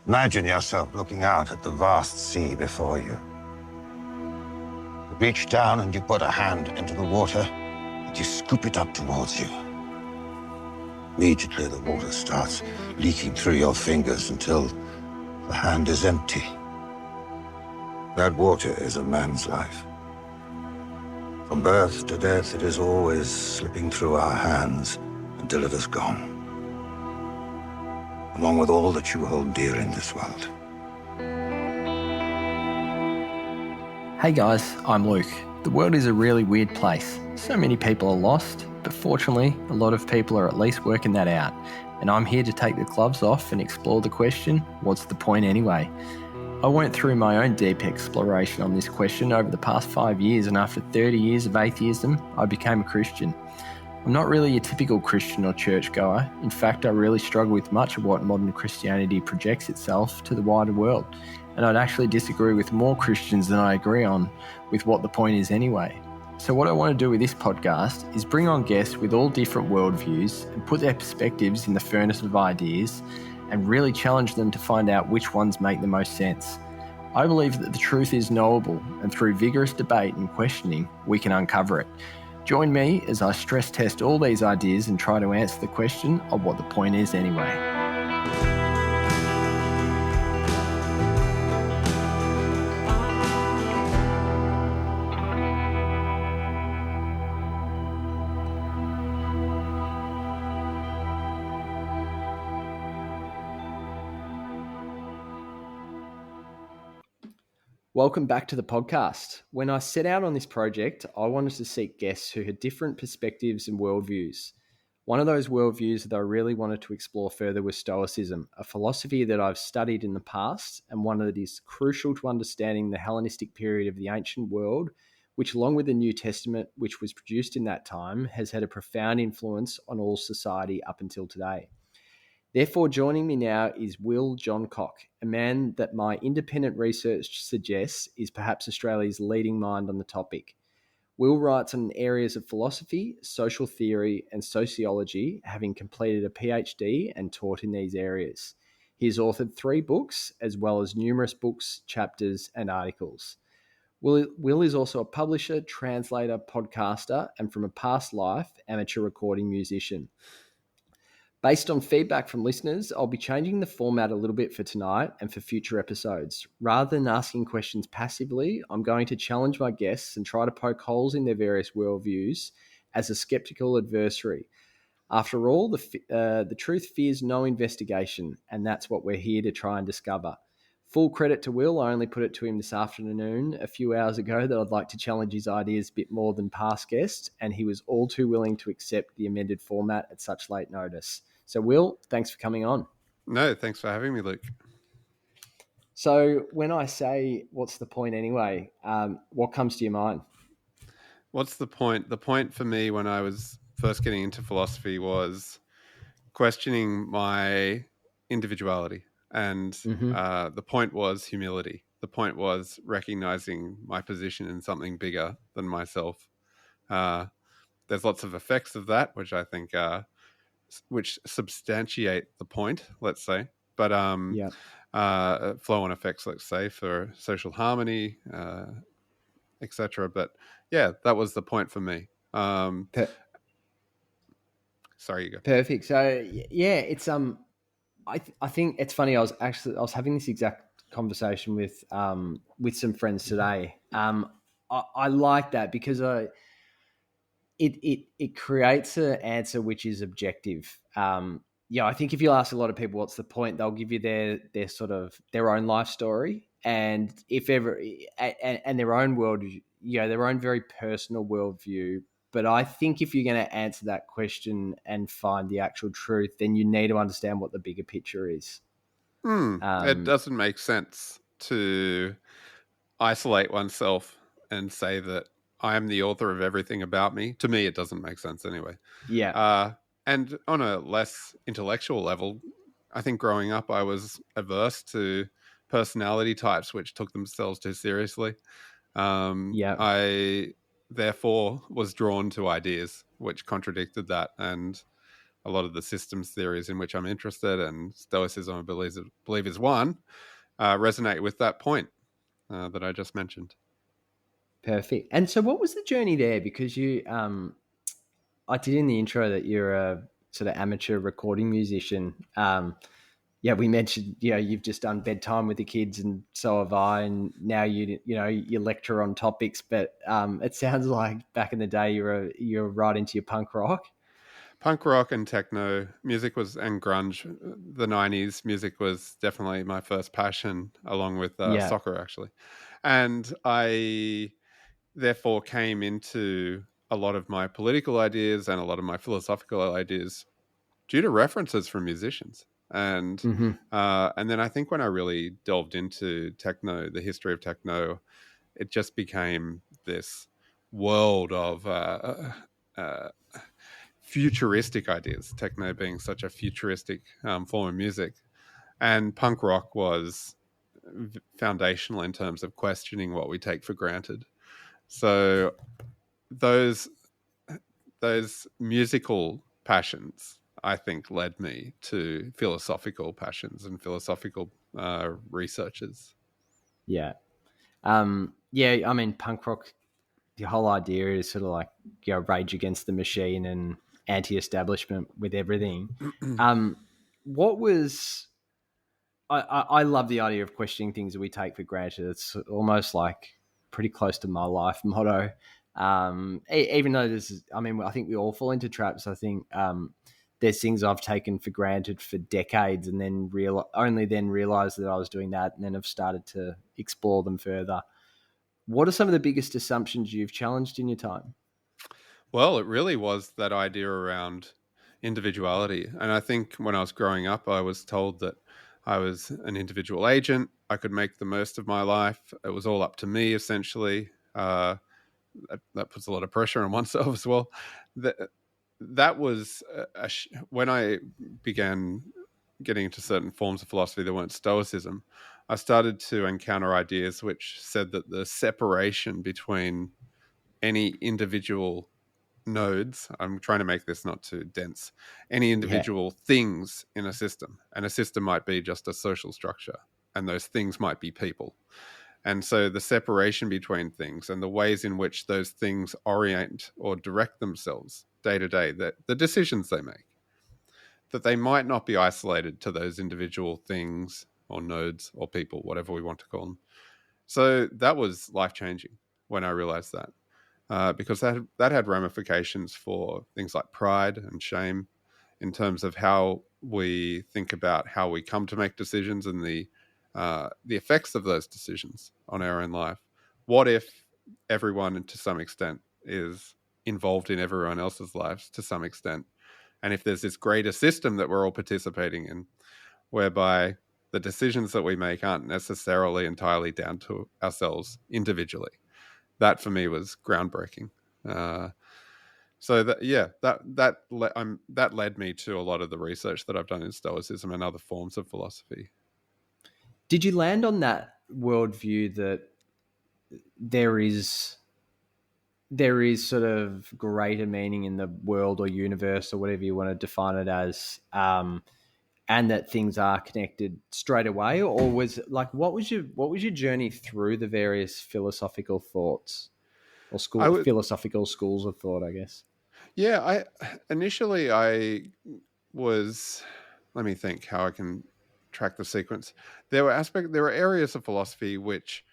Imagine yourself looking out at the vast sea before you. You reach down and you put a hand into the water and you scoop it up towards you. Immediately the water starts leaking through your fingers until the hand is empty. That water is a man's life. From birth to death, it is always slipping through our hands until it is gone, along with all that you hold dear in this world. Hey guys, I'm Luke. The world is a really weird place. So many people are lost, but fortunately, a lot of people are at least working that out. And I'm here to take the gloves off and explore the question, what's the point anyway? I went through my own deep exploration on this question over the past 5 years, and after 30 years of atheism, I became a Christian. I'm not really a typical Christian or churchgoer. In fact, I really struggle with much of what modern Christianity projects itself to the wider world. And I'd actually disagree with more Christians than I agree on with what the point is anyway. So what I want to do with this podcast is bring on guests with all different worldviews and put their perspectives in the furnace of ideas and really challenge them to find out which ones make the most sense. I believe that the truth is knowable, and through vigorous debate and questioning, we can uncover it. Join me as I stress test all these ideas and try to answer the question of what the point is anyway. Welcome back to the podcast. When I set out on this project, I wanted to seek guests who had different perspectives and worldviews. One of those worldviews that I really wanted to explore further was Stoicism, a philosophy that I've studied in the past and one that is crucial to understanding the Hellenistic period of the ancient world, which, along with the New Testament, which was produced in that time, has had a profound influence on all society up until today. Therefore, joining me now is Will Johncock, a man that my independent research suggests is perhaps Australia's leading mind on the topic. Will writes on areas of philosophy, social theory, and sociology, having completed a PhD and taught in these areas. He has authored 3 books, as well as numerous books, chapters, and articles. Will is also a publisher, translator, podcaster, and from a past life, amateur recording musician. Based on feedback from listeners, I'll be changing the format a little bit for tonight and for future episodes. Rather than asking questions passively, I'm going to challenge my guests and try to poke holes in their various worldviews as a skeptical adversary. After all, the truth fears no investigation, and that's what we're here to try and discover. Full credit to Will, I only put it to him this afternoon, a few hours ago, that I'd like to challenge his ideas a bit more than past guests, and he was all too willing to accept the amended format at such late notice. So, Will, thanks for coming on. No, thanks for having me, Luke. So, when I say, what's the point anyway, what comes to your mind? What's the point? The point for me when I was first getting into philosophy was questioning my individuality. And the point was humility. The point was recognizing my position in something bigger than myself. There's lots of effects of that, which I think which substantiate the point, let's say. But flow-on effects, let's say, for social harmony, etc. But yeah, that was the point for me. Sorry, you go. Perfect. So yeah, it's I think it's funny. I was having this exact conversation with some friends today. I like that because it creates an answer which is objective. I think if you ask a lot of people what's the point, they'll give you their sort of their own life story, and if ever and their own world, their own very personal worldview. But I think if you're going to answer that question and find the actual truth, then you need to understand what the bigger picture is. It doesn't make sense to isolate oneself and say that I am the author of everything about me. To me, it doesn't make sense anyway. Yeah. And on a less intellectual level, I think growing up, I was averse to personality types which took themselves too seriously. I therefore was drawn to ideas which contradicted that. And a lot of the systems theories in which I'm interested, and Stoicism, I believe is one, resonate with that point that I just mentioned. Perfect. And so what was the journey there? Because I did in the intro that you're a sort of amateur recording musician. Yeah, we mentioned, you've just done bedtime with the kids, and so have I. And now you lecture on topics, but it sounds like back in the day you're right into your punk rock. Punk rock and techno music and grunge. The 90s music was definitely my first passion, along with Yeah. soccer, actually. And I therefore came into a lot of my political ideas and a lot of my philosophical ideas due to references from musicians. And then I think when I really delved into techno, the history of techno, it just became this world of futuristic ideas, techno being such a futuristic form of music. And punk rock was foundational in terms of questioning what we take for granted. So those musical passions, I think, led me to philosophical passions and philosophical researches. Yeah. Yeah, I mean, punk rock, the whole idea is sort of like, rage against the machine and anti-establishment with everything. What was I love the idea of questioning things that we take for granted. It's almost like pretty close to my life motto. Even though I think we all fall into traps. I think there's things I've taken for granted for decades, and then only then realized that I was doing that, and then have started to explore them further. What are some of the biggest assumptions you've challenged in your time? Well, it really was that idea around individuality. And I think when I was growing up, I was told that I was an individual agent. I could make the most of my life. It was all up to me, essentially. That puts a lot of pressure on oneself as well. That was when I began getting into certain forms of philosophy that weren't Stoicism, I started to encounter ideas which said that the separation between any individual nodes, I'm trying to make this not too dense, any Yeah. individual things in a system, and a system might be just a social structure, and those things might be people. And so the separation between things and the ways in which those things orient or direct themselves day to day, that the decisions they make, that they might not be isolated to those individual things or nodes or people, whatever we want to call them. So that was life-changing when I realized that. Because that had ramifications for things like pride and shame in terms of how we think about how we come to make decisions and the effects of those decisions on our own life. What if everyone, to some extent, is involved in everyone else's lives to some extent? And if there's this greater system that we're all participating in, whereby the decisions that we make aren't necessarily entirely down to ourselves individually, that for me was groundbreaking. So that led me to a lot of the research that I've done in Stoicism and other forms of philosophy. Did you land on that worldview that there is sort of greater meaning in the world or universe or whatever you want to define it as, and that things are connected straight away? Or was it like, what was your journey through the various philosophical thoughts or philosophical schools of thought, I guess? Yeah, I initially was, let me think how I can track the sequence. There were areas of philosophy which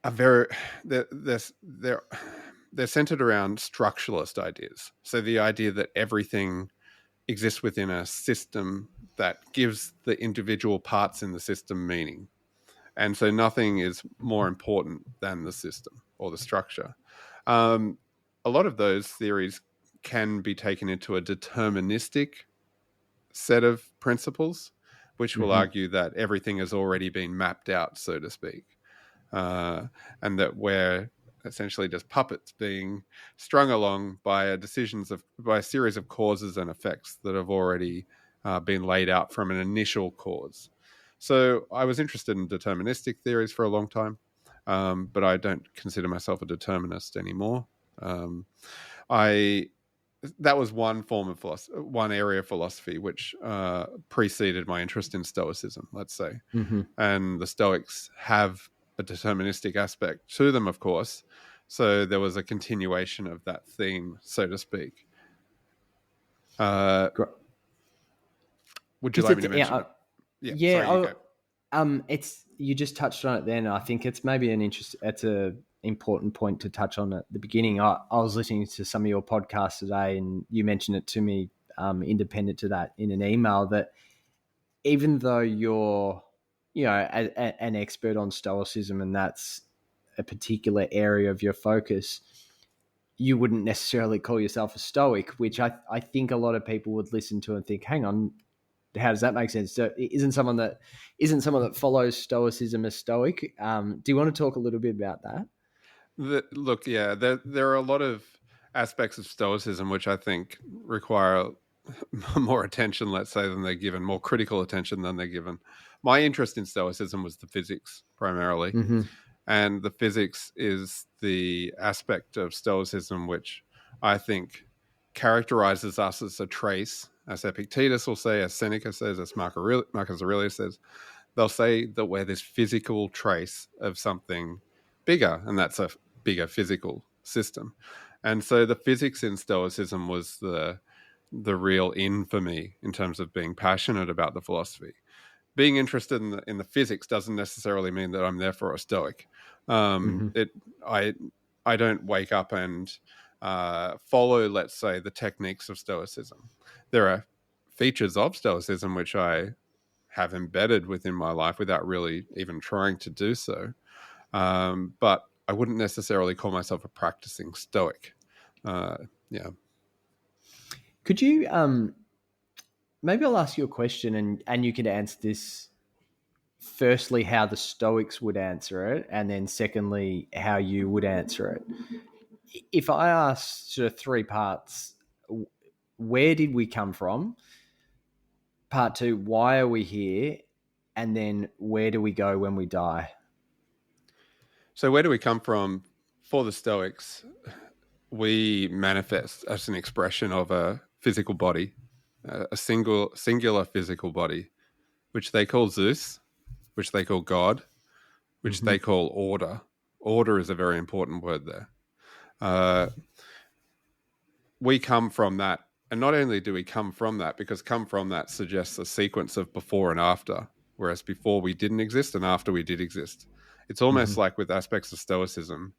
are they're centered around structuralist ideas. So the idea that everything exists within a system that gives the individual parts in the system meaning. And so nothing is more important than the system or the structure. A lot of those theories can be taken into a deterministic set of principles, which will argue that everything has already been mapped out, so to speak, and that we're essentially just puppets being strung along by a series of causes and effects that have already been laid out from an initial cause. So I was interested in deterministic theories for a long time, but I don't consider myself a determinist anymore. I that was one form of philosophy, one area of philosophy which preceded my interest in Stoicism, let's say. Mm-hmm. And the Stoics have a deterministic aspect to them, of course. So there was a continuation of that theme, so to speak. Would you like me to mention? Sorry, you go. It's, you just touched on it then. I think it's maybe it's a important point to touch on at the beginning. I was listening to some of your podcasts today, and you mentioned it to me, independent to that, in an email, that even though you're, an expert on Stoicism, and that's a particular area of your focus, you wouldn't necessarily call yourself a Stoic, which I think a lot of people would listen to and think, hang on, how does that make sense? So isn't someone that follows Stoicism a Stoic? Do you want to talk a little bit about that? There are a lot of aspects of Stoicism which I think require more attention, let's say, than they're given, more critical attention than they're given. My interest in Stoicism was the physics primarily. Mm-hmm. And the physics is the aspect of Stoicism which I think characterizes us as a trace, as Epictetus will say, as Seneca says, as Marcus Aurelius says. They'll say that we're this physical trace of something bigger, and that's a bigger physical system. And so the physics in Stoicism was the real in for me in terms of being passionate about the philosophy. Being interested in the physics doesn't necessarily mean that I'm therefore a Stoic. I don't wake up and follow, let's say, the techniques of Stoicism. There are features of Stoicism which I have embedded within my life without really even trying to do so. But I wouldn't necessarily call myself a practicing Stoic. Could you, maybe I'll ask you a question, and you could answer this, firstly, how the Stoics would answer it, and then secondly, how you would answer it. If I ask sort of three parts, where did we come from? Part two, why are we here? And then where do we go when we die? So where do we come from? For the Stoics, we manifest as an expression of a physical body, a singular physical body, which they call Zeus, which they call God, which they call order. Order is a very important word there. We come from that. And not only do we come from that, because come from that suggests a sequence of before and after, whereas before we didn't exist and after we did exist. It's almost like with aspects of Stoicism,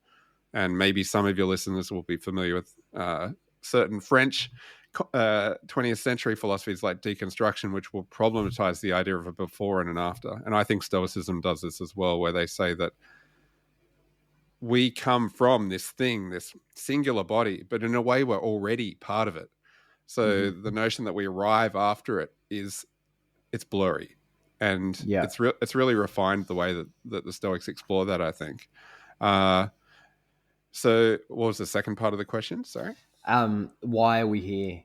and maybe some of your listeners will be familiar with certain French 20th century philosophies like deconstruction, which will problematize the idea of a before and an after. And I think Stoicism does this as well, where they say that we come from this thing, this singular body, but in a way we're already part of it. So the notion that we arrive after it it's blurry, and it's really refined the way that the Stoics explore that, I think. So what was the second part of the question? Sorry. Why are we here?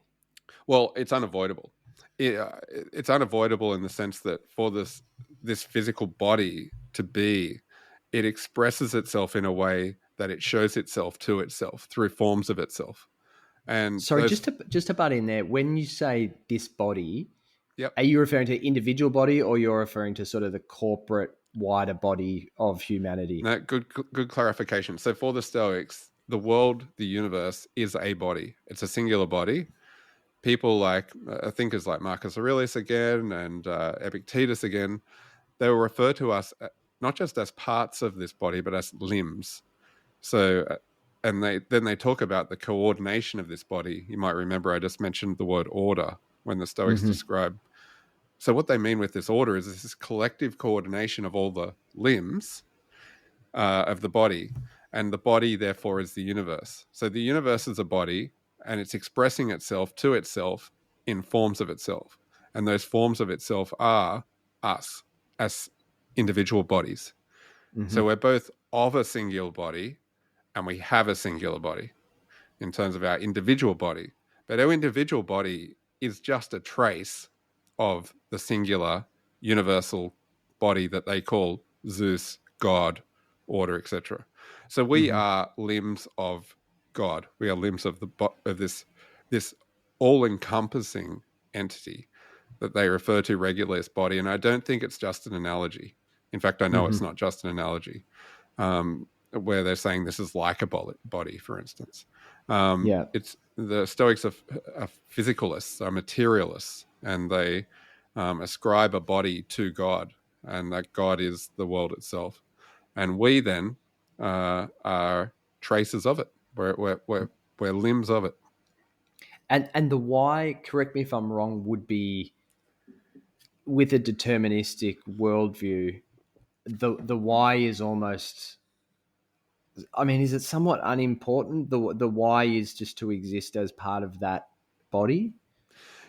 Well, it's unavoidable. It's unavoidable in the sense that for this physical body to be, it expresses itself in a way that it shows itself to itself through forms of itself. And sorry, just to butt in there, when you say this body, yep, are you referring to individual body, or you're referring to sort of the corporate wider body of humanity? No, good clarification. So for the Stoics, the world, the universe is a body. It's a singular body. People like thinkers like Marcus Aurelius again and Epictetus again, they will refer to us not just as parts of this body, but as limbs. So, and they talk about the coordination of this body. You might remember I just mentioned the word order when the Stoics describe. So what they mean with this order is this collective coordination of all the limbs of the body, and the body therefore is the universe. So the universe is a body, and it's expressing itself to itself in forms of itself. And those forms of itself are us as individual bodies. So we're both of a singular body, and we have a singular body in terms of our individual body. But our individual body is just a trace of the singular universal body that they call Zeus, God, order, etc. So we are limbs of God. We are limbs of this this all-encompassing entity that they refer to regularly as body. And I don't think it's just an analogy. In fact, I know it's not just an analogy, where they're saying this is like a body, for instance. It's the Stoics are physicalists, are materialists, and they ascribe a body to God, and that God is the world itself. And we then are traces of it. We're limbs of it. And the why, correct me if I'm wrong, would be with a deterministic worldview, the why is almost, I mean, is it somewhat unimportant? The why is just to exist as part of that body?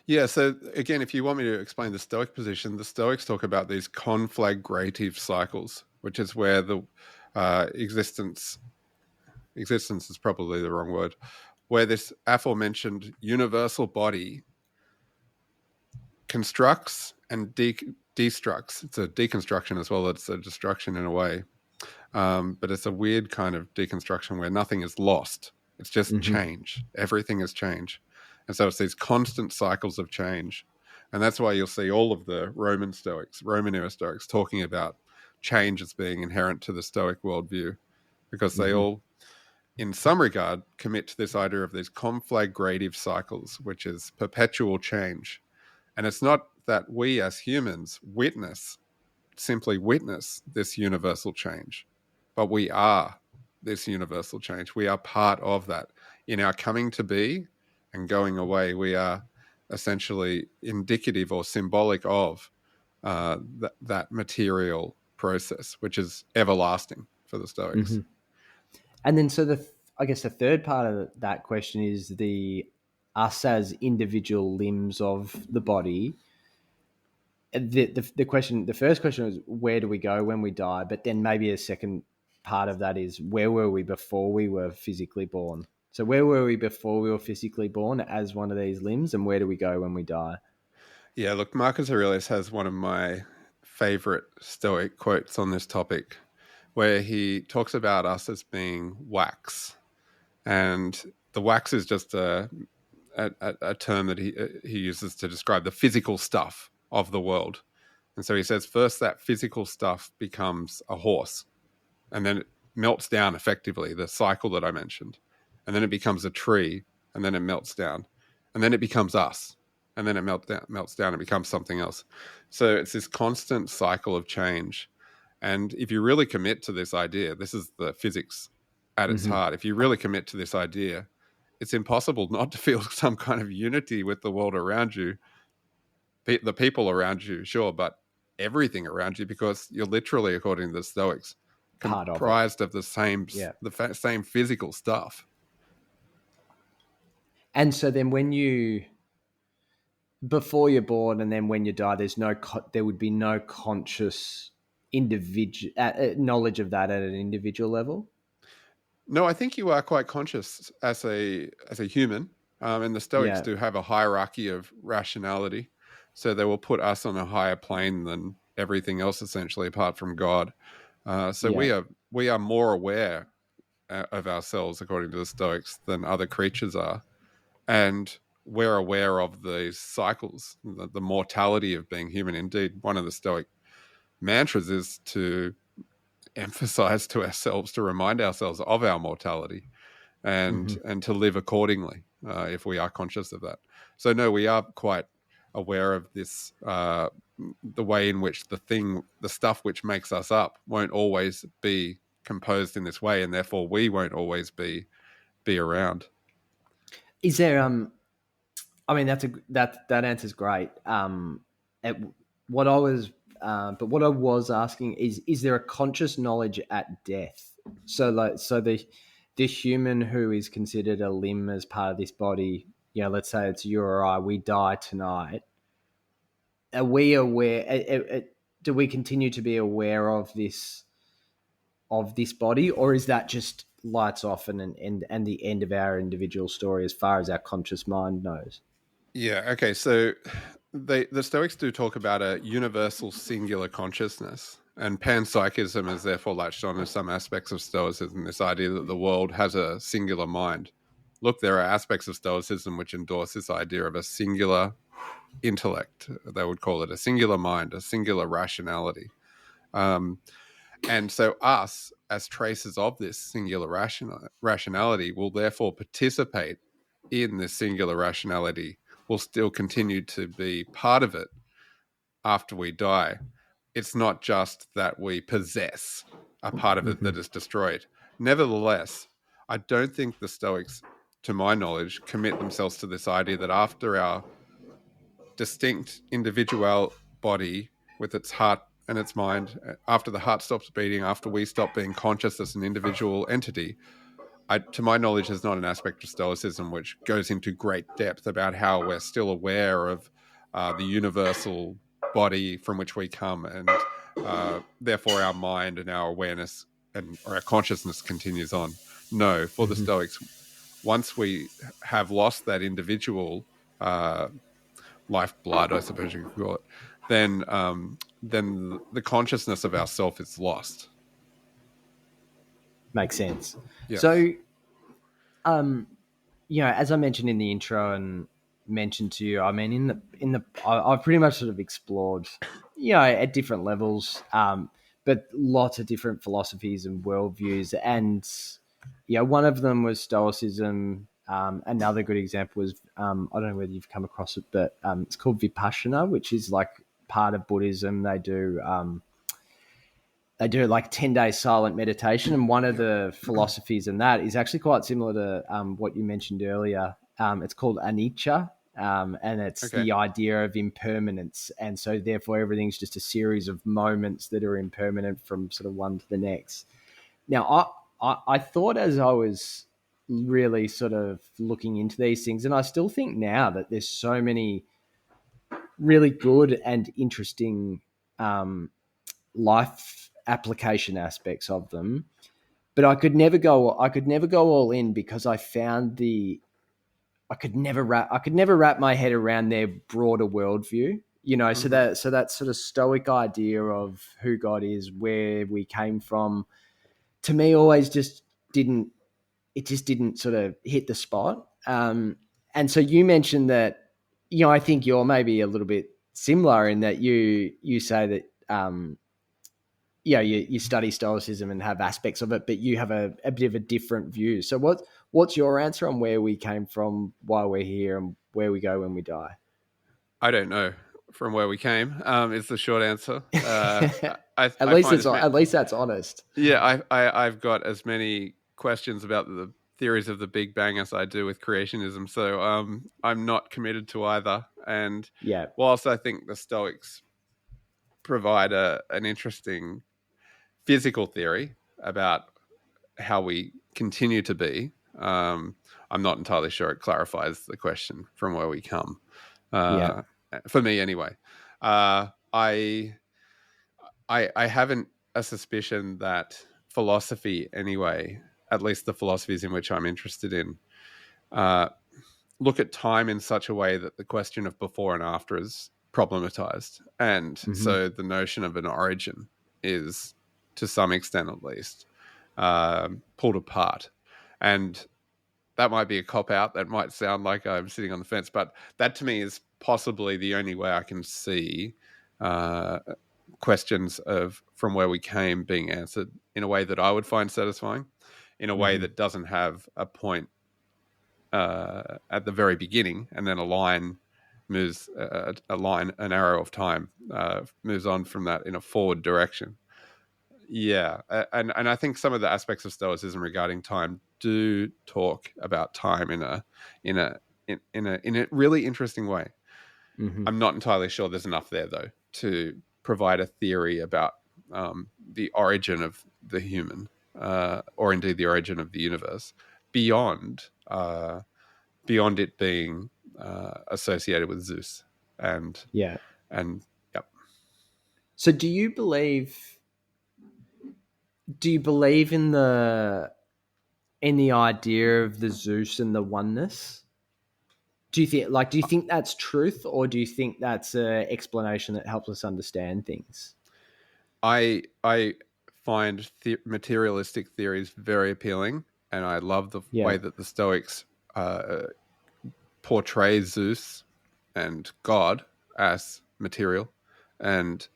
Yeah, so again, if you want me to explain the Stoic position, the Stoics talk about these conflagrative cycles, which is where the existence is probably the wrong word, where this aforementioned universal body constructs and destructs. It's a deconstruction as well as it's a destruction in a way. But it's a weird kind of deconstruction where nothing is lost. It's just change. Everything is change. And so it's these constant cycles of change. And that's why you'll see all of the Roman era Stoics talking about change as being inherent to the Stoic worldview, because they all, in some regard, commit to this idea of these conflagrative cycles, which is perpetual change. And it's not that we as humans simply witness this universal change, but we are this universal change. We are part of that. In our coming to be and going away, we are essentially indicative or symbolic of that material process, which is everlasting for the Stoics. And then, so I guess the third part of that question is the us as individual limbs of the body. The first question is, where do we go when we die? But then maybe a second part of that is, where were we before we were physically born? So where were we before we were physically born as one of these limbs, and where do we go when we die? Yeah, look, Marcus Aurelius has one of my favorite Stoic quotes on this topic, where he talks about us as being wax. And the wax is just a term that he uses to describe the physical stuff of the world. And so he says, first that physical stuff becomes a horse, and then it melts down effectively, the cycle that I mentioned. And then it becomes a tree, and then it melts down. And then it becomes us, and then it melts down and becomes something else. So it's this constant cycle of change. And if you really commit to this idea, this is the physics at its heart. If you really commit to this idea, it's impossible not to feel some kind of unity with the world around you, the people around you, sure, but everything around you, because you're literally, according to the Stoics, comprised of the same same physical stuff. And so then, before you're born, and then when you die, there would be no conscious individual knowledge of that at an individual level. No, I think you are quite conscious as a human, and the Stoics do have a hierarchy of rationality, so they will put us on a higher plane than everything else, essentially, apart from God. We are more aware of ourselves, according to the Stoics, than other creatures are, and we're aware of these cycles, the mortality of being human. Indeed, one of the Stoic mantras is to emphasize to ourselves, to remind ourselves of our mortality, and to live accordingly, if we are conscious of that. So no, we are quite aware of this, the way in which the stuff which makes us up won't always be composed in this way, and therefore we won't always be around. Is there I mean, that answer's great. What I was asking is there a conscious knowledge at death? So the human who is considered a limb as part of this body, let's say it's you or I, we die tonight. Are we aware? Do we continue to be aware of this body, or is that just lights off and the end of our individual story as far as our conscious mind knows? Yeah. Okay. So the Stoics do talk about a universal singular consciousness, and panpsychism has therefore latched on to some aspects of Stoicism, this idea that the world has a singular mind, look, there are aspects of Stoicism which endorse this idea of a singular intellect. They would call it a singular mind, a singular rationality. And so us, as traces of this singular rationality, will therefore participate in this singular rationality, will still continue to be part of it after we die. It's not just that we possess a part of it that is destroyed. Nevertheless, I don't think the Stoics, to my knowledge, commit themselves to this idea that after our distinct individual body with its heart and its mind, after the heart stops beating, after we stop being conscious as an individual entity, to my knowledge, is not an aspect of Stoicism which goes into great depth about how we're still aware of the universal body from which we come, and therefore our mind and our awareness or our consciousness continues on. No, for the Stoics, once we have lost that individual lifeblood, I suppose you could call it, then the consciousness of ourself is lost. Makes sense. Yes. So, as I mentioned in the intro and mentioned to you, I mean, I've pretty much sort of explored, at different levels, but lots of different philosophies and worldviews. And, one of them was Stoicism. Another good example was, I don't know whether you've come across it, but it's called Vipassana, which is like part of Buddhism. They do like 10-day silent meditation. And one of the philosophies in that is actually quite similar to what you mentioned earlier. It's called anicca, and it's the idea of impermanence. And so therefore everything's just a series of moments that are impermanent from sort of one to the next. Now, I thought as I was really sort of looking into these things, and I still think now that there's so many really good and interesting life application aspects of them, but I could never go all in because I found I could never wrap my head around their broader worldview. So that sort of Stoic idea of who God is, where we came from, to me always just didn't sort of hit the spot. And so you mentioned that, I think you're maybe a little bit similar in that you say that you study Stoicism and have aspects of it, but you have a bit of a different view. So what's your answer on where we came from, why we're here, and where we go when we die? I don't know from where we came. Is the short answer. At least that's honest. Yeah, I've got as many questions about the theories of the Big Bang as I do with creationism. So I'm not committed to either. And whilst I think the Stoics provide an interesting physical theory about how we continue to be, I'm not entirely sure it clarifies the question from where we come. For me, anyway. I haven't a suspicion that philosophy, anyway, at least the philosophies in which I'm interested in, look at time in such a way that the question of before and after is problematized. And so the notion of an origin is, to some extent at least, pulled apart. And that might be a cop-out. That might sound like I'm sitting on the fence. But that to me is possibly the only way I can see questions of from where we came being answered in a way that I would find satisfying, in a way that doesn't have a point at the very beginning and then an arrow of time moves on from that in a forward direction. Yeah, and I think some of the aspects of Stoicism regarding time do talk about time in a really interesting way. I'm not entirely sure there's enough there though to provide a theory about the origin of the human, or indeed the origin of the universe, beyond it being associated with Zeus and. So do you believe in the idea of the Zeus and the oneness? Do you think that's truth, or do you think that's an explanation that helps us understand things? I find materialistic theories very appealing, and I love the way that the Stoics portrays Zeus and God as material, and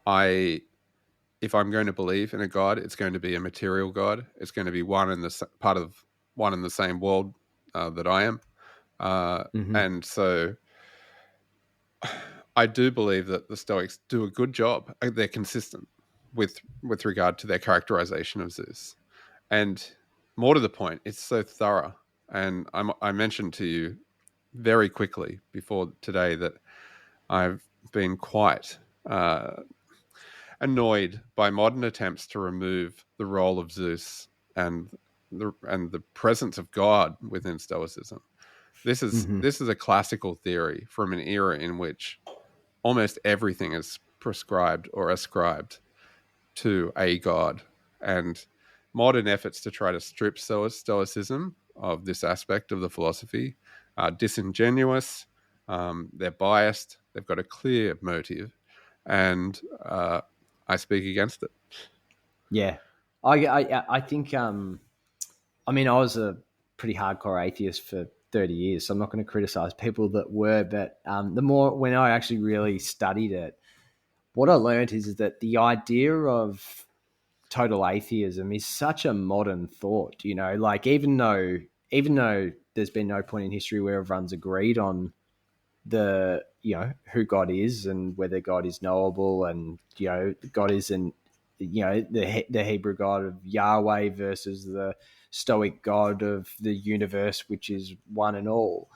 if I'm going to believe in a God, it's going to be a material God. It's going to be one in the same world that I am, and so I do believe that the Stoics do a good job. They're consistent with regard to their characterization of Zeus, and more to the point, it's so thorough. And I mentioned to you very quickly before today that I've been quite annoyed by modern attempts to remove the role of Zeus and the presence of God within Stoicism. This is a classical theory from an era in which almost everything is prescribed or ascribed to a god, and modern efforts to try to strip Stoicism of this aspect of the philosophy are disingenuous. They're biased. They've got a clear motive, and I speak against it. Yeah, I think I mean, I was a pretty hardcore atheist for 30 years, so I'm not going to criticize people that were, but the more when I actually really studied it, what I learned is that the idea of total atheism is such a modern thought, you know, like even though there's been no point in history where everyone's agreed on the, you know, who God is and whether God is knowable, and, you know, God isn't, you know, the Hebrew God of Yahweh versus the Stoic God of the universe, which is one and all.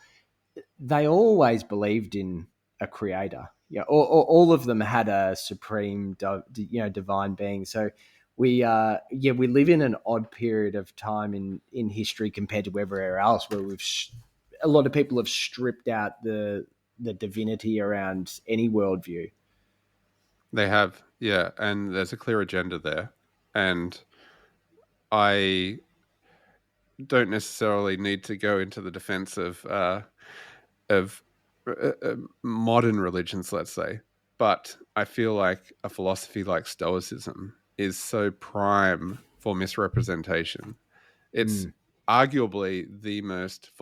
They always believed in a creator. Yeah, all of them had a supreme, divine being. So we live in an odd period of time in history compared to everywhere else, where a lot of people have stripped out the divinity around any worldview. They have, yeah, and there's a clear agenda there, and I don't necessarily need to go into the defense of modern religions, let's say, but I feel like a philosophy like Stoicism is so prime for misrepresentation. It's arguably the most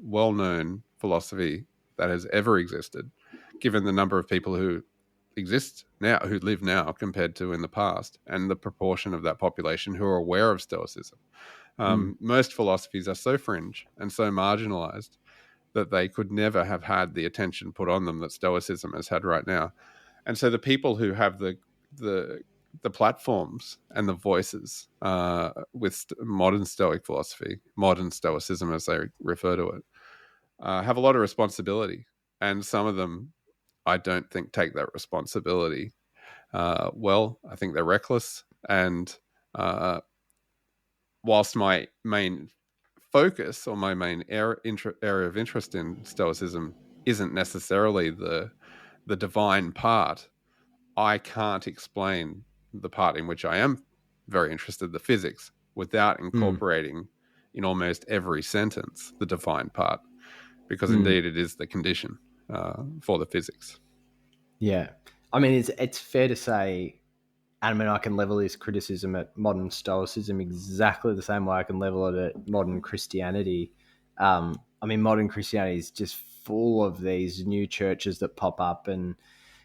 well-known philosophy that has ever existed, given the number of people who live now compared to in the past, and the proportion of that population who are aware of Stoicism. Most philosophies are so fringe and so marginalized that they could never have had the attention put on them that Stoicism has had right now. And so the people who have the platforms and the voices with modern Stoic philosophy, modern Stoicism as they refer to it, have a lot of responsibility. And some of them, I don't think, take that responsibility well. I think they're reckless. And whilst my main focus or my main area of interest in Stoicism isn't necessarily the divine part, I can't explain the part in which I am very interested, the physics, without incorporating in almost every sentence the divine part, because indeed it is the condition for the physics. Yeah. I mean, it's fair to say, I mean, I can level this criticism at modern Stoicism exactly the same way I can level it at modern Christianity. I mean, modern Christianity is just full of these new churches that pop up and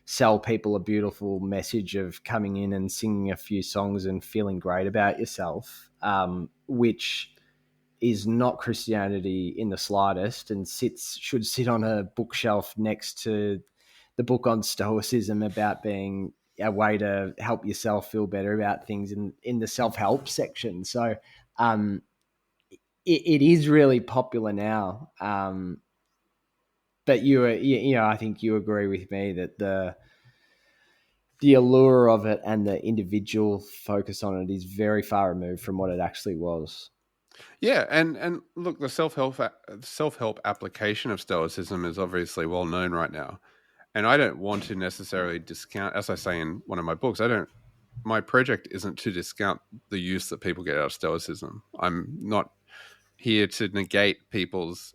sell people a beautiful message of coming in and singing a few songs and feeling great about yourself, which is not Christianity in the slightest, and should sit on a bookshelf next to the book on Stoicism about being a way to help yourself feel better about things in the self-help section. So it is really popular now. But I think you agree with me that the allure of it and the individual focus on it is very far removed from what it actually was. Yeah, and look, the self-help application of Stoicism is obviously well known right now. And I don't want to necessarily discount, as I say in one of my books, my project isn't to discount the use that people get out of Stoicism. I'm not here to negate people's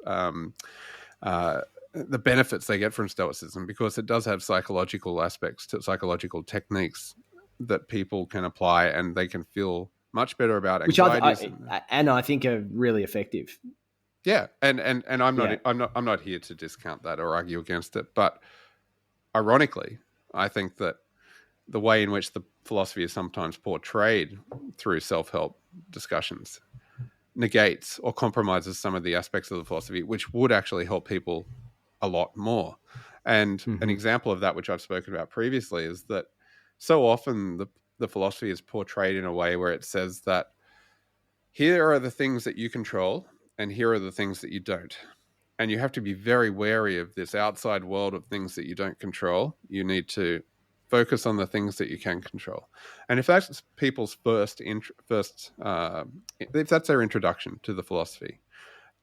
the benefits they get from Stoicism, because it does have psychological aspects, psychological techniques that people can apply, and they can feel much better about anxieties. Which I think are really effective. Yeah, and I'm not Yeah. I'm not here to discount that or argue against it, but ironically, I think that the way in which the philosophy is sometimes portrayed through self-help discussions negates or compromises some of the aspects of the philosophy which would actually help people a lot more. And an example of that, which I've spoken about previously, is that so often the philosophy is portrayed in a way where it says that here are the things that you control and here are the things that you don't. And you have to be very wary of this outside world of things that you don't control. You need to focus on the things that you can control. And if that's people's if that's their introduction to the philosophy,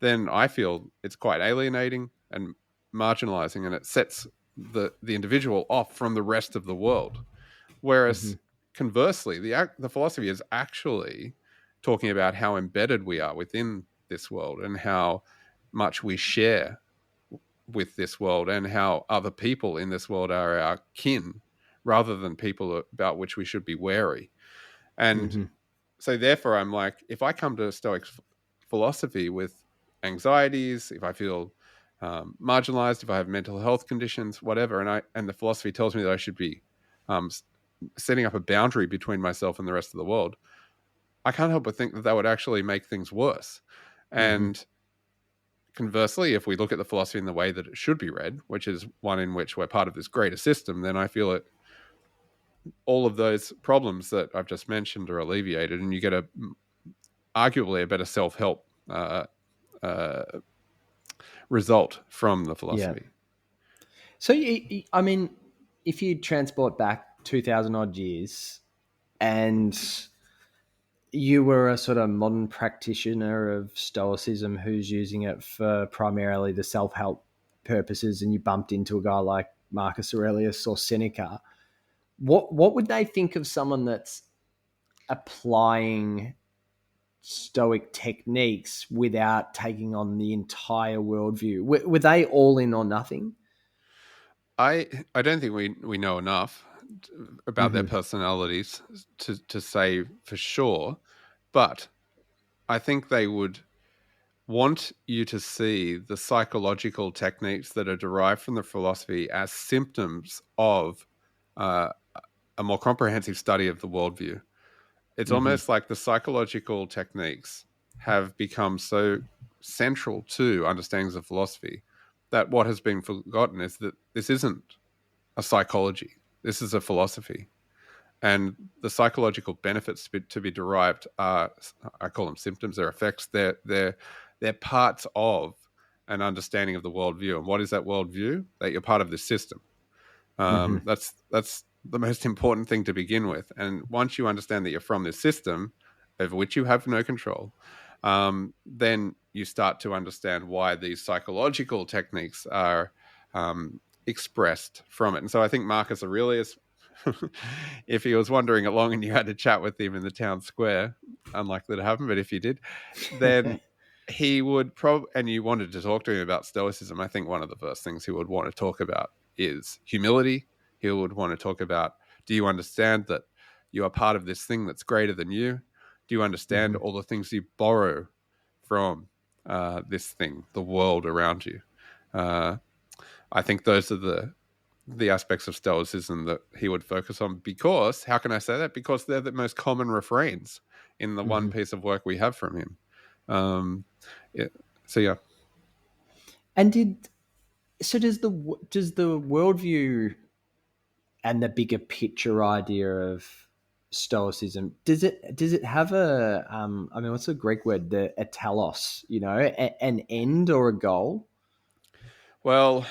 then I feel it's quite alienating and marginalizing, and it sets the individual off from the rest of the world. Whereas conversely, the philosophy is actually talking about how embedded we are within this world and how much we share with this world and how other people in this world are our kin rather than people about which we should be wary. And so therefore I'm like, if I come to Stoic philosophy with anxieties, if I feel marginalized, if I have mental health conditions, whatever, and the philosophy tells me that I should be setting up a boundary between myself and the rest of the world, I can't help but think that would actually make things worse. And conversely, if we look at the philosophy in the way that it should be read, which is one in which we're part of this greater system, then I feel that all of those problems that I've just mentioned are alleviated, and you get arguably a better self-help result from the philosophy. Yeah. So, I mean, if you transport back 2,000 odd years and you were a sort of modern practitioner of Stoicism who's using it for primarily the self-help purposes, and you bumped into a guy like Marcus Aurelius or Seneca, what would they think of someone that's applying Stoic techniques without taking on the entire worldview? Were they all in or nothing? I don't think we know enough about their personalities to say for sure, but I think they would want you to see the psychological techniques that are derived from the philosophy as symptoms of a more comprehensive study of the worldview. It's almost like the psychological techniques have become so central to understandings of philosophy that what has been forgotten is that this isn't a psychology. This is a philosophy. And the psychological benefits to be derived are, I call them symptoms, they're effects, they're parts of an understanding of the worldview. And what is that worldview? That you're part of this system. That's the most important thing to begin with. And once you understand that you're from this system over which you have no control, then you start to understand why these psychological techniques are expressed from it. And so I think Marcus Aurelius, if he was wandering along and you had to chat with him in the town square, unlikely to happen, but if you did, then he would and you wanted to talk to him about Stoicism, I think one of the first things he would want to talk about is humility. He would want to talk about, do you understand that you are part of this thing that's greater than you? Do you understand all the things you borrow from this thing, the world around you? I think those are the aspects of Stoicism that he would focus on, because, how can I say that? Because they're the most common refrains in the one piece of work we have from him. Yeah. And does the worldview and the bigger picture idea of Stoicism, does it have a I mean, what's the Greek word, a telos, an end or a goal? Well,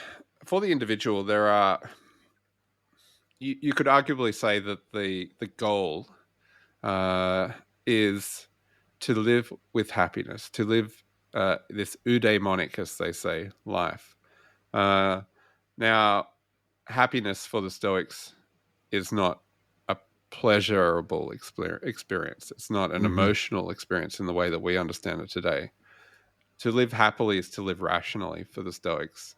for the individual, there are, you could arguably say that the goal is to live with happiness, to live this eudaimonic, as they say, life. Now, happiness for the Stoics is not a pleasurable experience. It's not an emotional experience in the way that we understand it today. To live happily is to live rationally for the Stoics.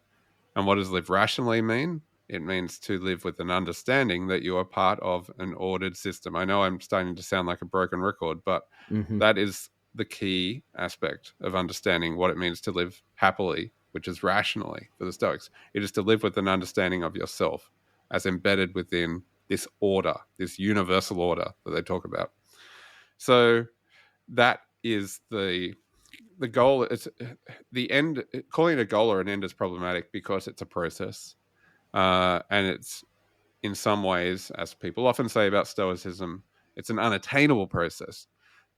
And what does live rationally mean? It means to live with an understanding that you are part of an ordered system. I know I'm starting to sound like a broken record, but that is the key aspect of understanding what it means to live happily, which is rationally for the Stoics. It is to live with an understanding of yourself as embedded within this order, this universal order that they talk about. So that is the goal. It's the end. Calling it a goal or an end is problematic because it's a process, and it's in some ways, as people often say about Stoicism, it's an unattainable process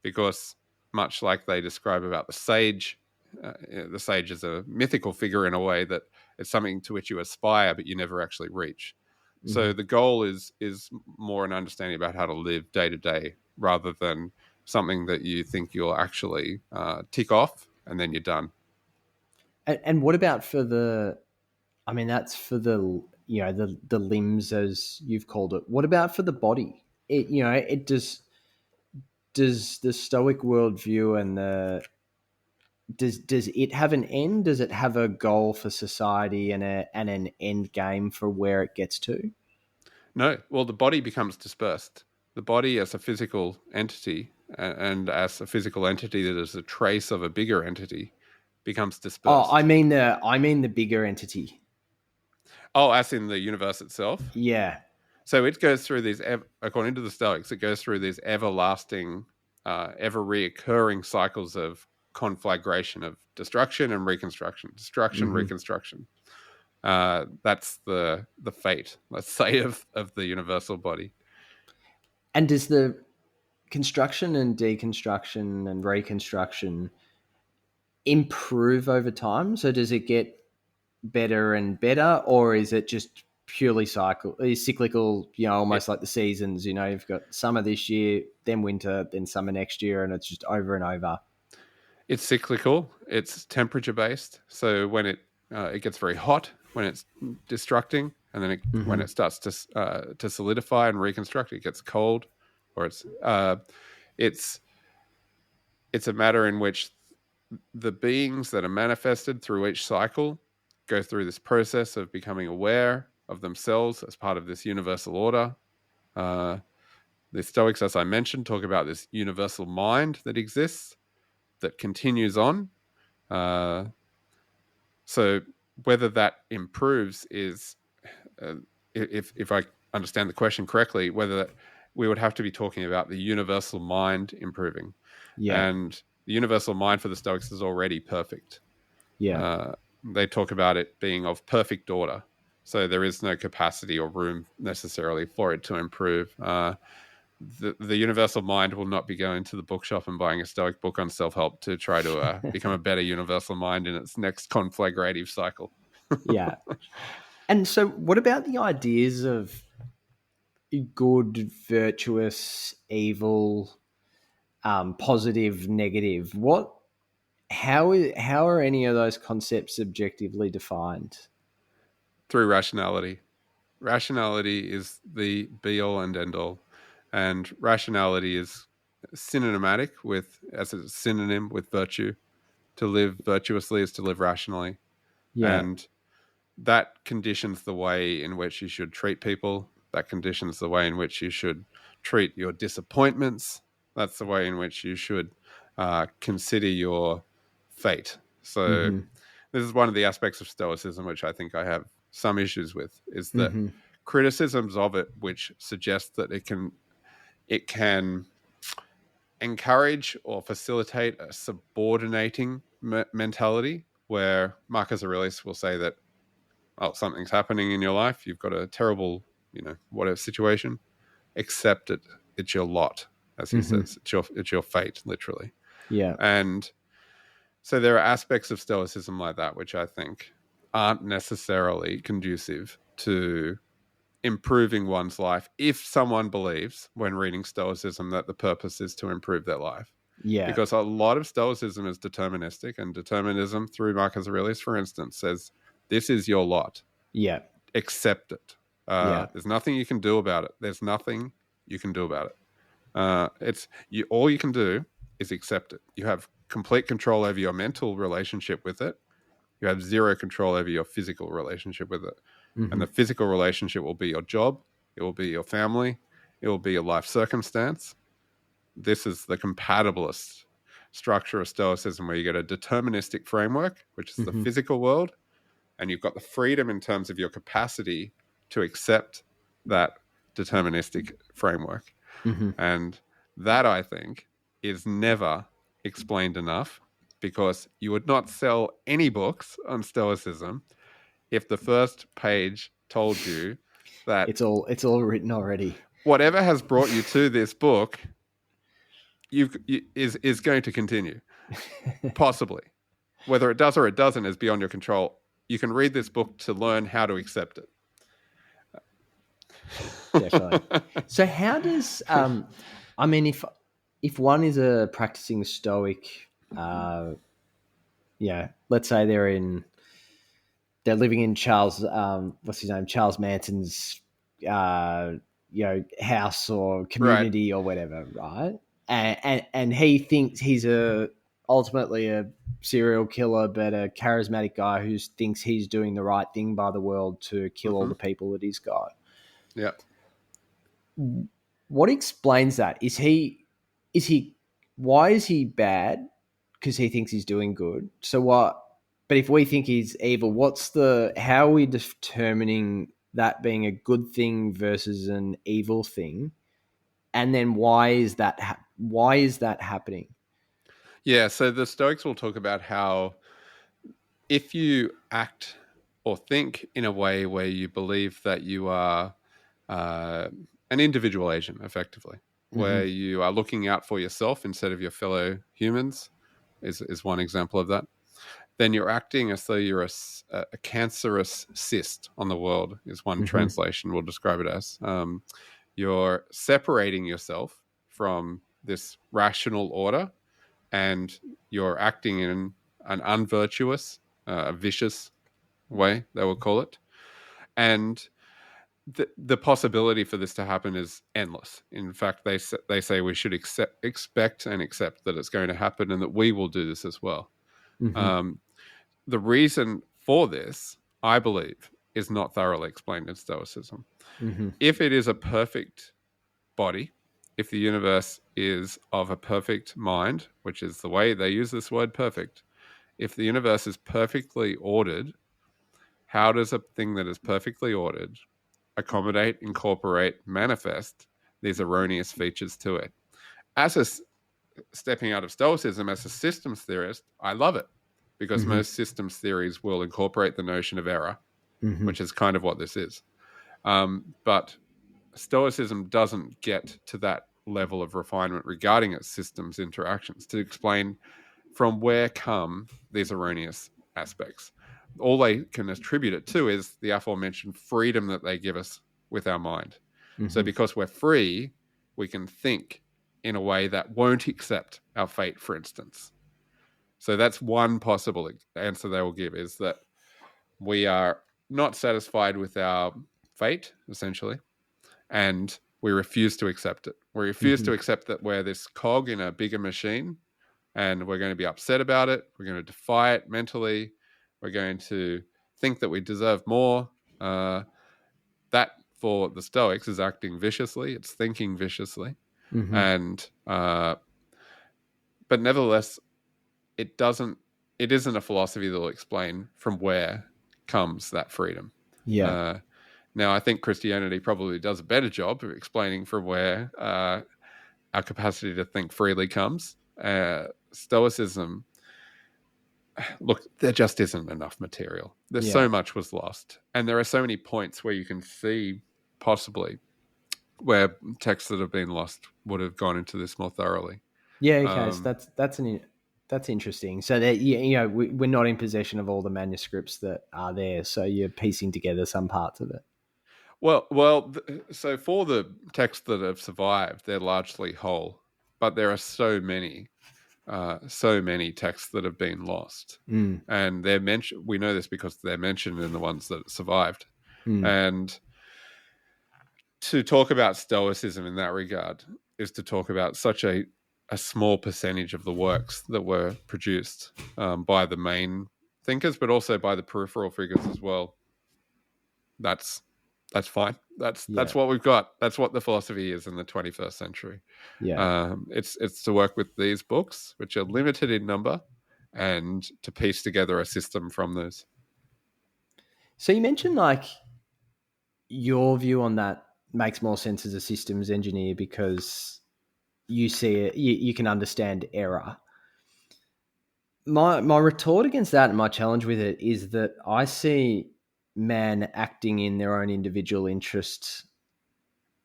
because, much like they describe about the sage is a mythical figure in a way that it's something to which you aspire but you never actually reach. Mm-hmm. So the goal is more an understanding about how to live day to day rather than something that you think you'll actually tick off and then you're done. And what about for the, I mean, that's for the, the limbs, as you've called it. What about for the body? It does the Stoic worldview and does it have an end? Does it have a goal for society and an end game for where it gets to? No. Well, the body becomes dispersed. The body as a physical entity and as a physical entity that is a trace of a bigger entity becomes dispersed. Oh, I mean the bigger entity. Oh, as in the universe itself? Yeah. So it goes through these, according to the Stoics, it goes through these everlasting, ever reoccurring cycles of conflagration, of destruction and reconstruction, reconstruction. That's the fate, let's say, of the universal body. And does the construction and deconstruction and reconstruction improve over time? So does it get better and better, or is it just purely cyclical, almost like the seasons? You've got summer this year, then winter, then summer next year, and it's just over and over. It's cyclical. It's temperature based. So when it gets very hot, when it's destructing, and then when it starts to solidify and reconstruct, it gets cold, or it's a matter in which the beings that are manifested through each cycle go through this process of becoming aware of themselves as part of this universal order. The Stoics, as I mentioned, talk about this universal mind that exists, that continues on. So whether that improves is, if I understand the question correctly, whether we would have to be talking about the universal mind improving. Yeah. And the universal mind for the Stoics is already perfect. Yeah. They talk about it being of perfect order. So there is no capacity or room necessarily for it to improve. The universal mind will not be going to the bookshop and buying a Stoic book on self-help to try to become a better universal mind in its next conflagrative cycle. Yeah. And so what about the ideas of good, virtuous, evil, positive, negative? How are any of those concepts objectively defined? Through rationality. Rationality is the be-all and end-all. And rationality is synonymatic as a synonym with virtue. To live virtuously is to live rationally. Yeah. And that conditions the way in which you should treat people. That conditions the way in which you should treat your disappointments. That's the way in which you should consider your fate. So this is one of the aspects of Stoicism which I think I have some issues with, is that criticisms of it which suggest that it can encourage or facilitate a subordinating mentality, where Marcus Aurelius will say that, something's happening in your life, you've got a terrible, whatever situation, accept it. It's your lot, as he says. It's your fate, literally. Yeah. And so there are aspects of Stoicism like that which I think aren't necessarily conducive to improving one's life if someone believes when reading Stoicism that the purpose is to improve their life. Yeah. Because a lot of Stoicism is deterministic, and determinism through Marcus Aurelius, for instance, says this is your lot. Yeah. Accept it. There's nothing you can do about it. There's nothing you can do about it. All you can do is accept it. You have complete control over your mental relationship with it. You have zero control over your physical relationship with it. And the physical relationship will be your job. It will be your family. It will be your life circumstance. This is the compatibilist structure of Stoicism where you get a deterministic framework, which is the physical world, and you've got the freedom in terms of your capacity to accept that deterministic framework. And that, I think, is never explained enough, because you would not sell any books on Stoicism if the first page told you that it's all written already. Whatever has brought you to this book is going to continue, possibly. Whether it does or it doesn't is beyond your control. You can read this book to learn how to accept it. Definitely. So how does I mean, if one is a practicing Stoic, let's say they're living in Charles Manson's house or community, right, or whatever, right? And he thinks he's ultimately a serial killer, but a charismatic guy who thinks he's doing the right thing by the world to kill all the people that he's got. Yeah. What explains that? Why is he bad? Because he thinks he's doing good. So what? But if we think he's evil, how are we determining that being a good thing versus an evil thing? And then why is that happening? Yeah, so the Stoics will talk about how if you act or think in a way where you believe that you are an individual agent, effectively, where you are looking out for yourself instead of your fellow humans, is one example of that, then you're acting as though you're a cancerous cyst on the world, is one translation we'll describe it as. You're separating yourself from this rational order, and you're acting in an unvirtuous, vicious way, they will call it. And the possibility for this to happen is endless. In fact, they say we should expect and accept that it's going to happen, and that we will do this as well. The reason for this, I believe, is not thoroughly explained in Stoicism. If it is a perfect body, if the universe is of a perfect mind, which is the way they use this word perfect, if the universe is perfectly ordered, how does a thing that is perfectly ordered accommodate, incorporate, manifest these erroneous features to it? Stepping out of Stoicism, as a systems theorist, I love it, because most systems theories will incorporate the notion of error, which is kind of what this is. But Stoicism doesn't get to that level of refinement regarding its systems interactions to explain from where come these erroneous aspects. All they can attribute it to is the aforementioned freedom that they give us with our mind. So because we're free, we can think in a way that won't accept our fate, for instance. So that's one possible answer they will give, is that we are not satisfied with our fate, essentially, and we refuse to accept it. We refuse to accept that we're this cog in a bigger machine, and we're going to be upset about it. We're going to defy it mentally. We're going to think that we deserve more. That, for the Stoics, is acting viciously. It's thinking viciously. And but nevertheless, it isn't a philosophy that will explain from where comes that freedom. Now, I think Christianity probably does a better job of explaining from where our capacity to think freely comes. Stoicism, look, there just isn't enough material. There's so much was lost. And there are so many points where you can see possibly where texts that have been lost would have gone into this more thoroughly. Yeah, okay. So that's interesting. So that we're not in possession of all the manuscripts that are there. So you're piecing together some parts of it. Well. So for the texts that have survived, they're largely whole, but there are so many texts that have been lost, and they're mentioned. We know this because they're mentioned in the ones that survived, and to talk about Stoicism in that regard is to talk about such a small percentage of the works that were produced by the main thinkers, but also by the peripheral figures as well. That's fine. That's what we've got. That's what the philosophy is in the 21st century. Yeah. It's to work with these books, which are limited in number, and to piece together a system from those. So you mentioned like your view on that makes more sense as a systems engineer because you see it, you can understand error. My retort against that and my challenge with it is that I see man acting in their own individual interests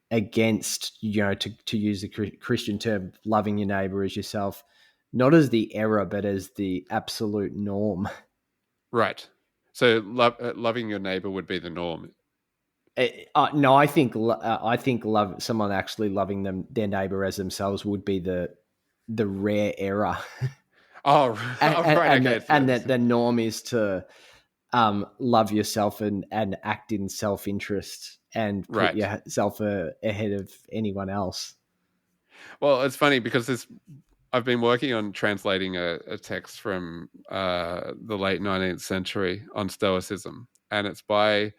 against, to use the Christian term, loving your neighbor as yourself, not as the error, but as the absolute norm. Right. So loving your neighbor would be the norm. No, I think someone actually loving their neighbor as themselves would be the rare error. Oh, right. Okay. And that the norm is to love yourself and act in self-interest and put yourself ahead of anyone else. Well, it's funny because I've been working on translating a text from the late 19th century on Stoicism, and it's by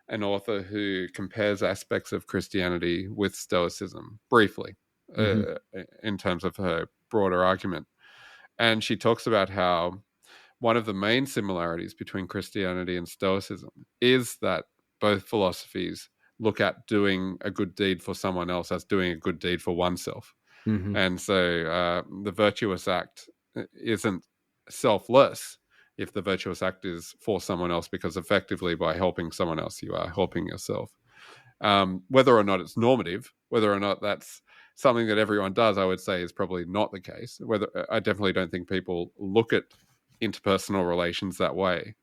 an author who compares aspects of Christianity with Stoicism briefly, in terms of her broader argument. And she talks about how one of the main similarities between Christianity and Stoicism is that both philosophies look at doing a good deed for someone else as doing a good deed for oneself. And so the virtuous act isn't selfless if the virtuous act is for someone else, because effectively by helping someone else, you are helping yourself. Whether or not it's normative, whether or not that's something that everyone does, I would say is probably not the case. I definitely don't think people look at interpersonal relations that way.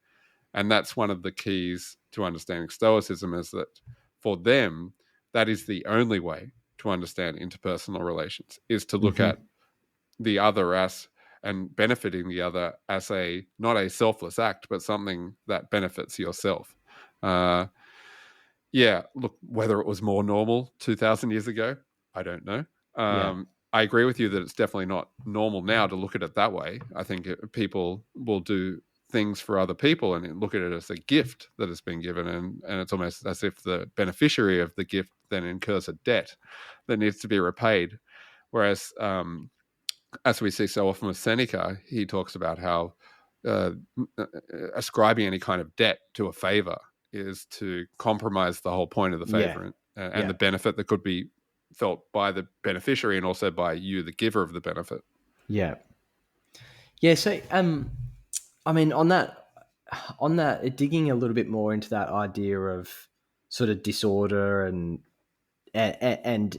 And that's one of the keys to understanding Stoicism, is that for them, that is the only way to understand interpersonal relations, is to look at the other as, and benefiting the other as not a selfless act, but something that benefits yourself. Look, whether it was more normal 2,000 years ago, I don't know. I agree with you that it's definitely not normal now to look at it that way. I think people will do things for other people and look at it as a gift that has been given, and it's almost as if the beneficiary of the gift then incurs a debt that needs to be repaid. Whereas, as we see so often with Seneca, he talks about how ascribing any kind of debt to a favor is to compromise the whole point of the favor and the benefit that could be felt by the beneficiary and also by you, the giver of the benefit. Yeah. So, I mean, on that, digging a little bit more into that idea of sort of disorder and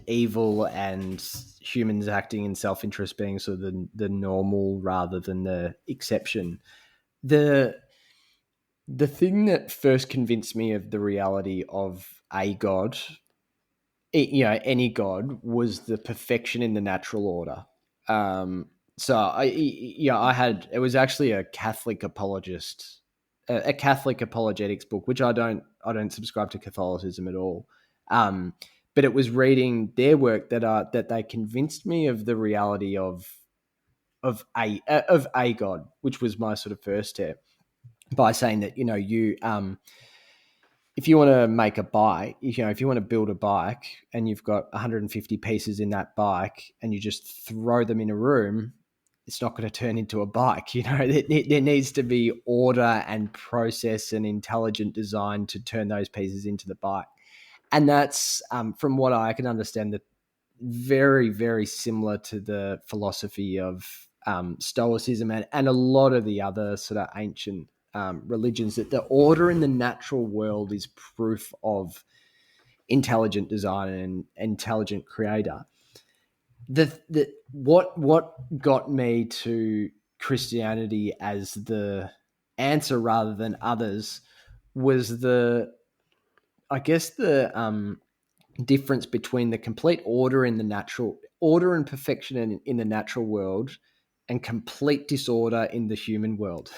evil and humans acting in self-interest being sort of the normal rather than the exception. The thing that first convinced me of the reality of a god, any god, was the perfection in the natural order. So it was actually a Catholic apologist, a Catholic apologetics book, which I don't subscribe to Catholicism at all. But it was reading their work that they convinced me of the reality of a god, which was my sort of first step, by saying that you if you want to make a bike, if you want to build a bike and you've got 150 pieces in that bike and you just throw them in a room, it's not going to turn into a bike. There needs to be order and process and intelligent design to turn those pieces into the bike. And that's, from what I can understand, that very, very similar to the philosophy of Stoicism and a lot of the other sort of ancient religions, that the order in the natural world is proof of intelligent design and intelligent creator. What got me to Christianity as the answer rather than others was the difference between the complete order and perfection in the natural world and complete disorder in the human world.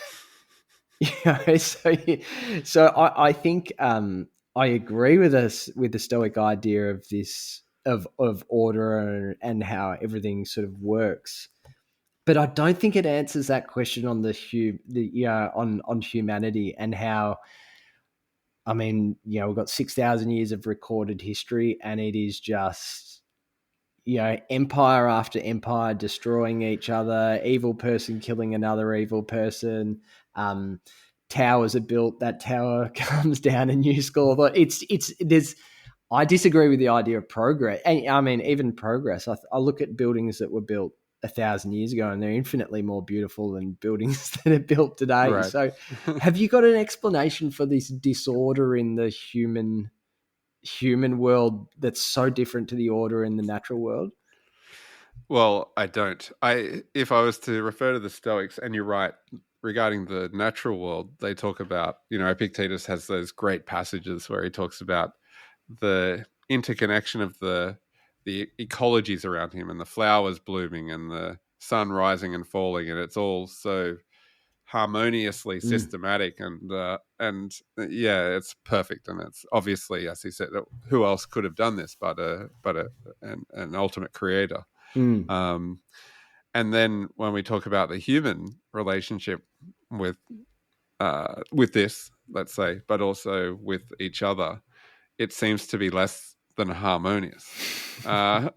So I think I agree with the Stoic idea of this of order and how everything sort of works, but I don't think it answers that question on on humanity and how I mean, we've got 6,000 years of recorded history, and it is just, empire after empire destroying each other, evil person killing another evil person. Towers are built, that tower comes down, a new school. I disagree with the idea of progress. And I mean, even progress. I look at buildings that were built 1,000 years ago, and they're infinitely more beautiful than buildings that are built today. Right. So, have you got an explanation for this disorder in the human world that's so different to the order in the natural world? Well, I don't. If I was to refer to the Stoics, and you're right, regarding the natural world, they talk about, Epictetus has those great passages where he talks about the interconnection of the ecologies around him, and the flowers blooming and the sun rising and falling, and it's all so harmoniously systematic, and it's perfect, and it's obviously, as he said, who else could have done this but an ultimate creator. And then when we talk about the human relationship with this, let's say, but also with each other, it seems to be less than harmonious. I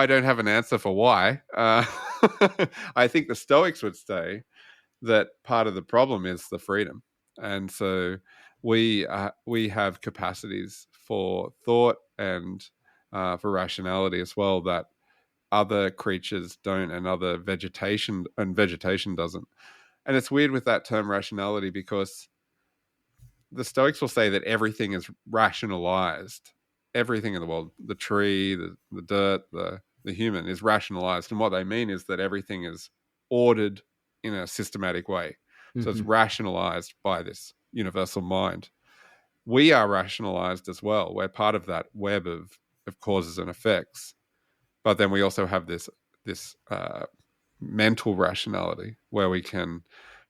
don't have an answer for why. I think the Stoics would say that part of the problem is the freedom, and so we have capacities for thought and for rationality as well that other creatures don't, and vegetation doesn't. And it's weird with that term rationality, because the Stoics will say that everything is rationalized. Everything in the world, the tree, the dirt, the human, is rationalized. And what they mean is that everything is ordered in a systematic way. So it's rationalized by this universal mind. We are rationalized as well. We're part of that web of causes and effects. But then we also have this mental rationality where we can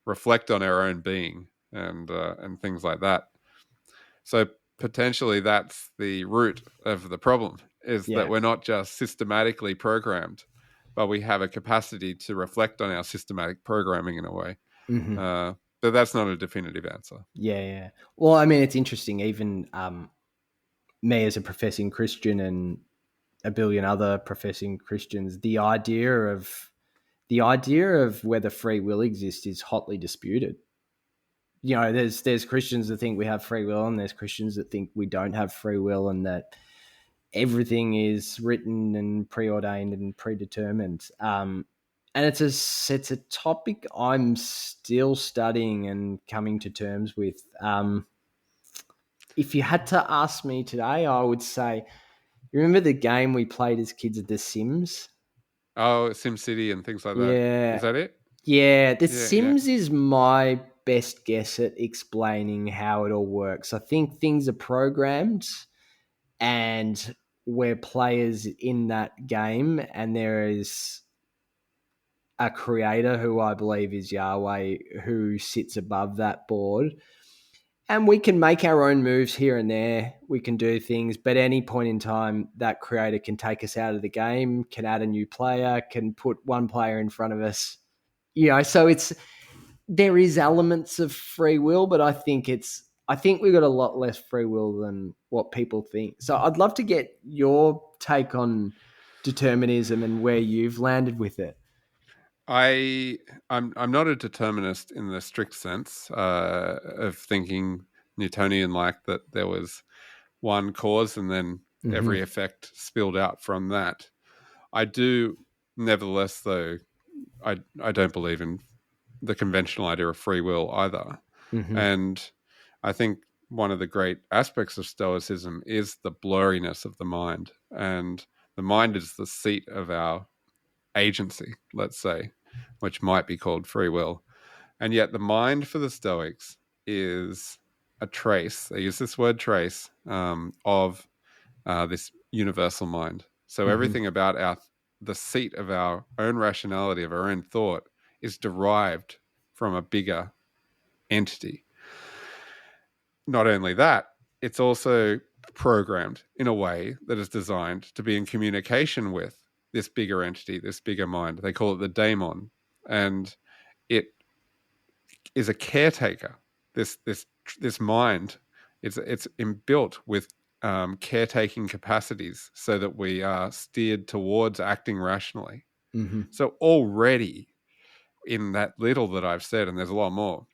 reflect on our own being and things like that. So potentially that's the root of the problem, is that we're not just systematically programmed, but we have a capacity to reflect on our systematic programming in a way. But that's not a definitive answer. Yeah. Well, I mean, it's interesting. Even me as a professing Christian and a billion other professing Christians, the idea of whether free will exists is hotly disputed. There's Christians that think we have free will, and there's Christians that think we don't have free will, and that everything is written and preordained and predetermined. And it's a topic I'm still studying and coming to terms with. If you had to ask me today, I would say, you remember the game we played as kids, The Sims? Oh, SimCity and things like that. Yeah. Is that it? Yeah, The Sims is my best guess at explaining how it all works. I think things are programmed, and we're players in that game, and there is a creator who I believe is Yahweh, who sits above that board. And we can make our own moves here and there. We can do things, but at any point in time, that creator can take us out of the game, can add a new player, can put one player in front of us. So there is elements of free will, but I think we've got a lot less free will than what people think. So I'd love to get your take on determinism and where you've landed with it. I'm not a determinist in the strict sense of thinking Newtonian, like that there was one cause and then every effect spilled out from that. I do, nevertheless, though, I don't believe in the conventional idea of free will either. And I think one of the great aspects of Stoicism is the blurriness of the mind. And the mind is the seat of our agency, let's say, which might be called free will. And yet the mind for the Stoics is a trace, they use this word trace, of this universal mind. So everything about the seat of our own rationality, of our own thought, is derived from a bigger entity. Not only that, it's also programmed in a way that is designed to be in communication with this bigger entity, this bigger mind. They call it the daemon, and it is a caretaker. This mind It's inbuilt with caretaking capacities so that we are steered towards acting rationally. Mm-hmm. So already in that little that I've said, and there's a lot more,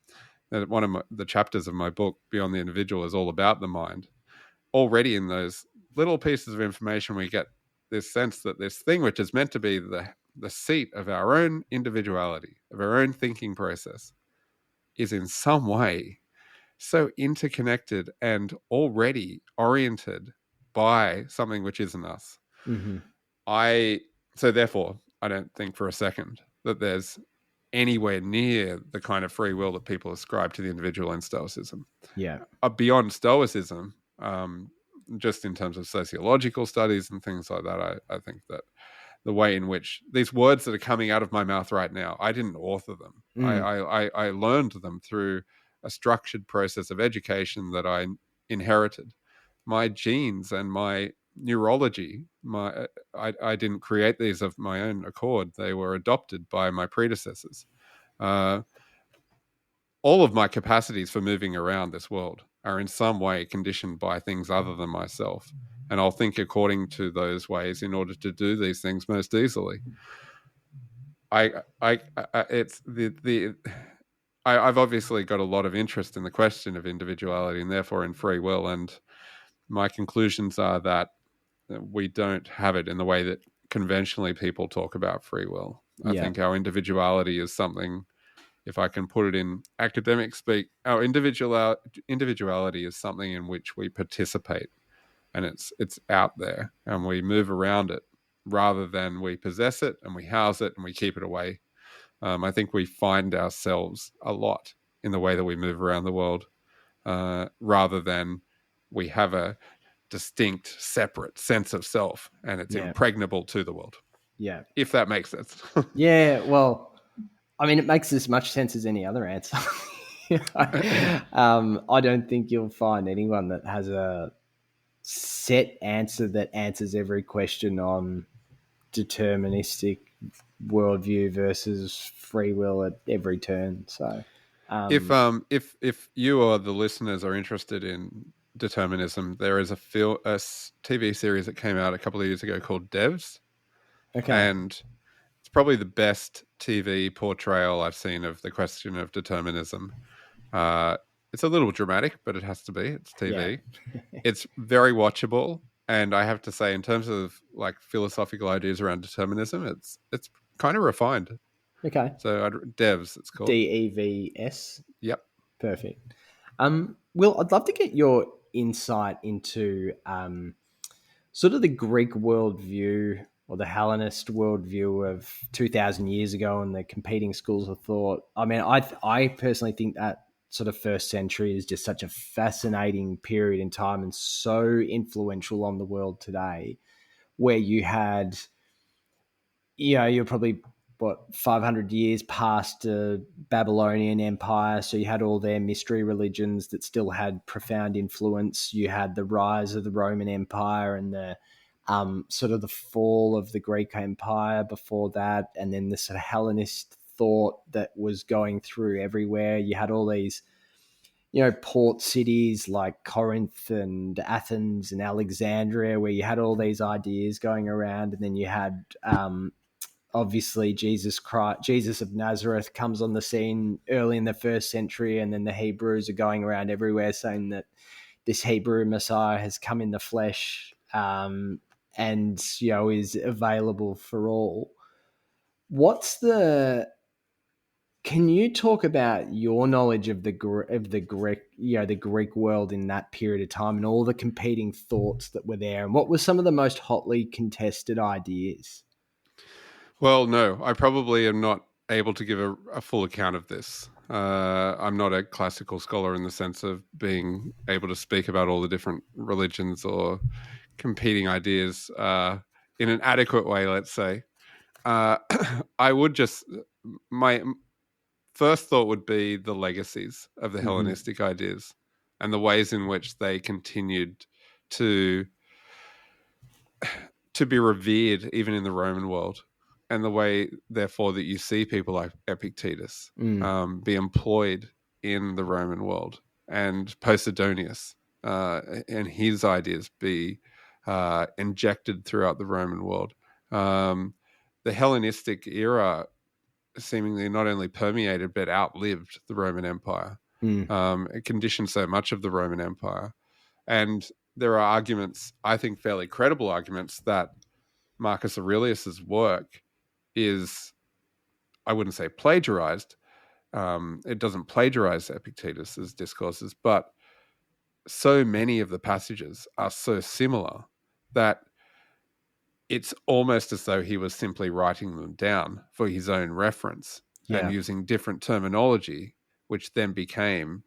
that one of the chapters of my book, Beyond the Individual, is all about the mind. Already in those little pieces of information, we get this sense that this thing, which is meant to be the seat of our own individuality, of our own thinking process, is in some way so interconnected and already oriented by something which isn't us. Mm-hmm. So therefore, I don't think for a second that there's anywhere near the kind of free will that people ascribe to the individual in Stoicism. Yeah. Beyond Stoicism, just in terms of sociological studies and things like that, I think that the way in which these words that are coming out of my mouth right now, I didn't author them. I learned them through a structured process of education that I inherited. My genes and my neurology, I didn't create these of my own accord. They were adopted by my predecessors. All of my capacities for moving around this world are in some way conditioned by things other than myself. And I'll think according to those ways in order to do these things most easily. I've obviously got a lot of interest in the question of individuality and therefore in free will. And my conclusions are that we don't have it in the way that conventionally people talk about free will. I think our individuality is something, if I can put it in academic speak, our individuality is something in which we participate, and it's out there and we move around it rather than we possess it and we house it and we keep it away. I think we find ourselves a lot in the way that we move around the world, rather than we have a distinct, separate sense of self and it's impregnable to the world. Yeah. If that makes sense. Yeah. Well, I mean, it makes as much sense as any other answer. I don't think you'll find anyone that has a set answer that answers every question on deterministic worldview versus free will at every turn. So, if you or the listeners are interested in determinism, there is a TV series that came out a couple of years ago called Devs. Okay. And it's probably the best TV portrayal I've seen of the question of determinism. It's a little dramatic, but it has to be. It's TV. Yeah. It's very watchable. And I have to say, in terms of like philosophical ideas around determinism, it's kind of refined. Okay. So Devs, it's called. DEVS. Yep. Perfect. Will, I'd love to get your insight into sort of the Greek worldview or the Hellenist worldview of 2,000 years ago and the competing schools of thought. I mean, I personally think that sort of first century is just such a fascinating period in time and so influential on the world today, where you had, you're probably 500 years past the Babylonian Empire, so you had all their mystery religions that still had profound influence. You had the rise of the Roman Empire and the sort of the fall of the Greek Empire before that, and then the sort of Hellenist thought that was going through everywhere. You had all these, port cities like Corinth and Athens and Alexandria, where you had all these ideas going around, and then you had obviously Jesus of Nazareth comes on the scene early in the first century, and then the Hebrews are going around everywhere saying that this Hebrew Messiah has come in the flesh, and is available for all. Can you talk about your knowledge of the Greek, the Greek world in that period of time and all the competing thoughts that were there, and what were some of the most hotly contested ideas? Well, no, I probably am not able to give a full account of this. I'm not a classical scholar in the sense of being able to speak about all the different religions or competing ideas in an adequate way, let's say. I would just, my first thought would be the legacies of the Hellenistic ideas and the ways in which they continued to be revered even in the Roman world, and the way, therefore, that you see people like Epictetus be employed in the Roman world, and Posidonius, and his ideas be injected throughout the Roman world. The Hellenistic era seemingly not only permeated but outlived the Roman Empire. It conditioned so much of the Roman Empire. And there are arguments, I think fairly credible arguments, that Marcus Aurelius's work is, I wouldn't say plagiarized. It doesn't plagiarize Epictetus's discourses, but so many of the passages are so similar that it's almost as though he was simply writing them down for his own reference and using different terminology, which then became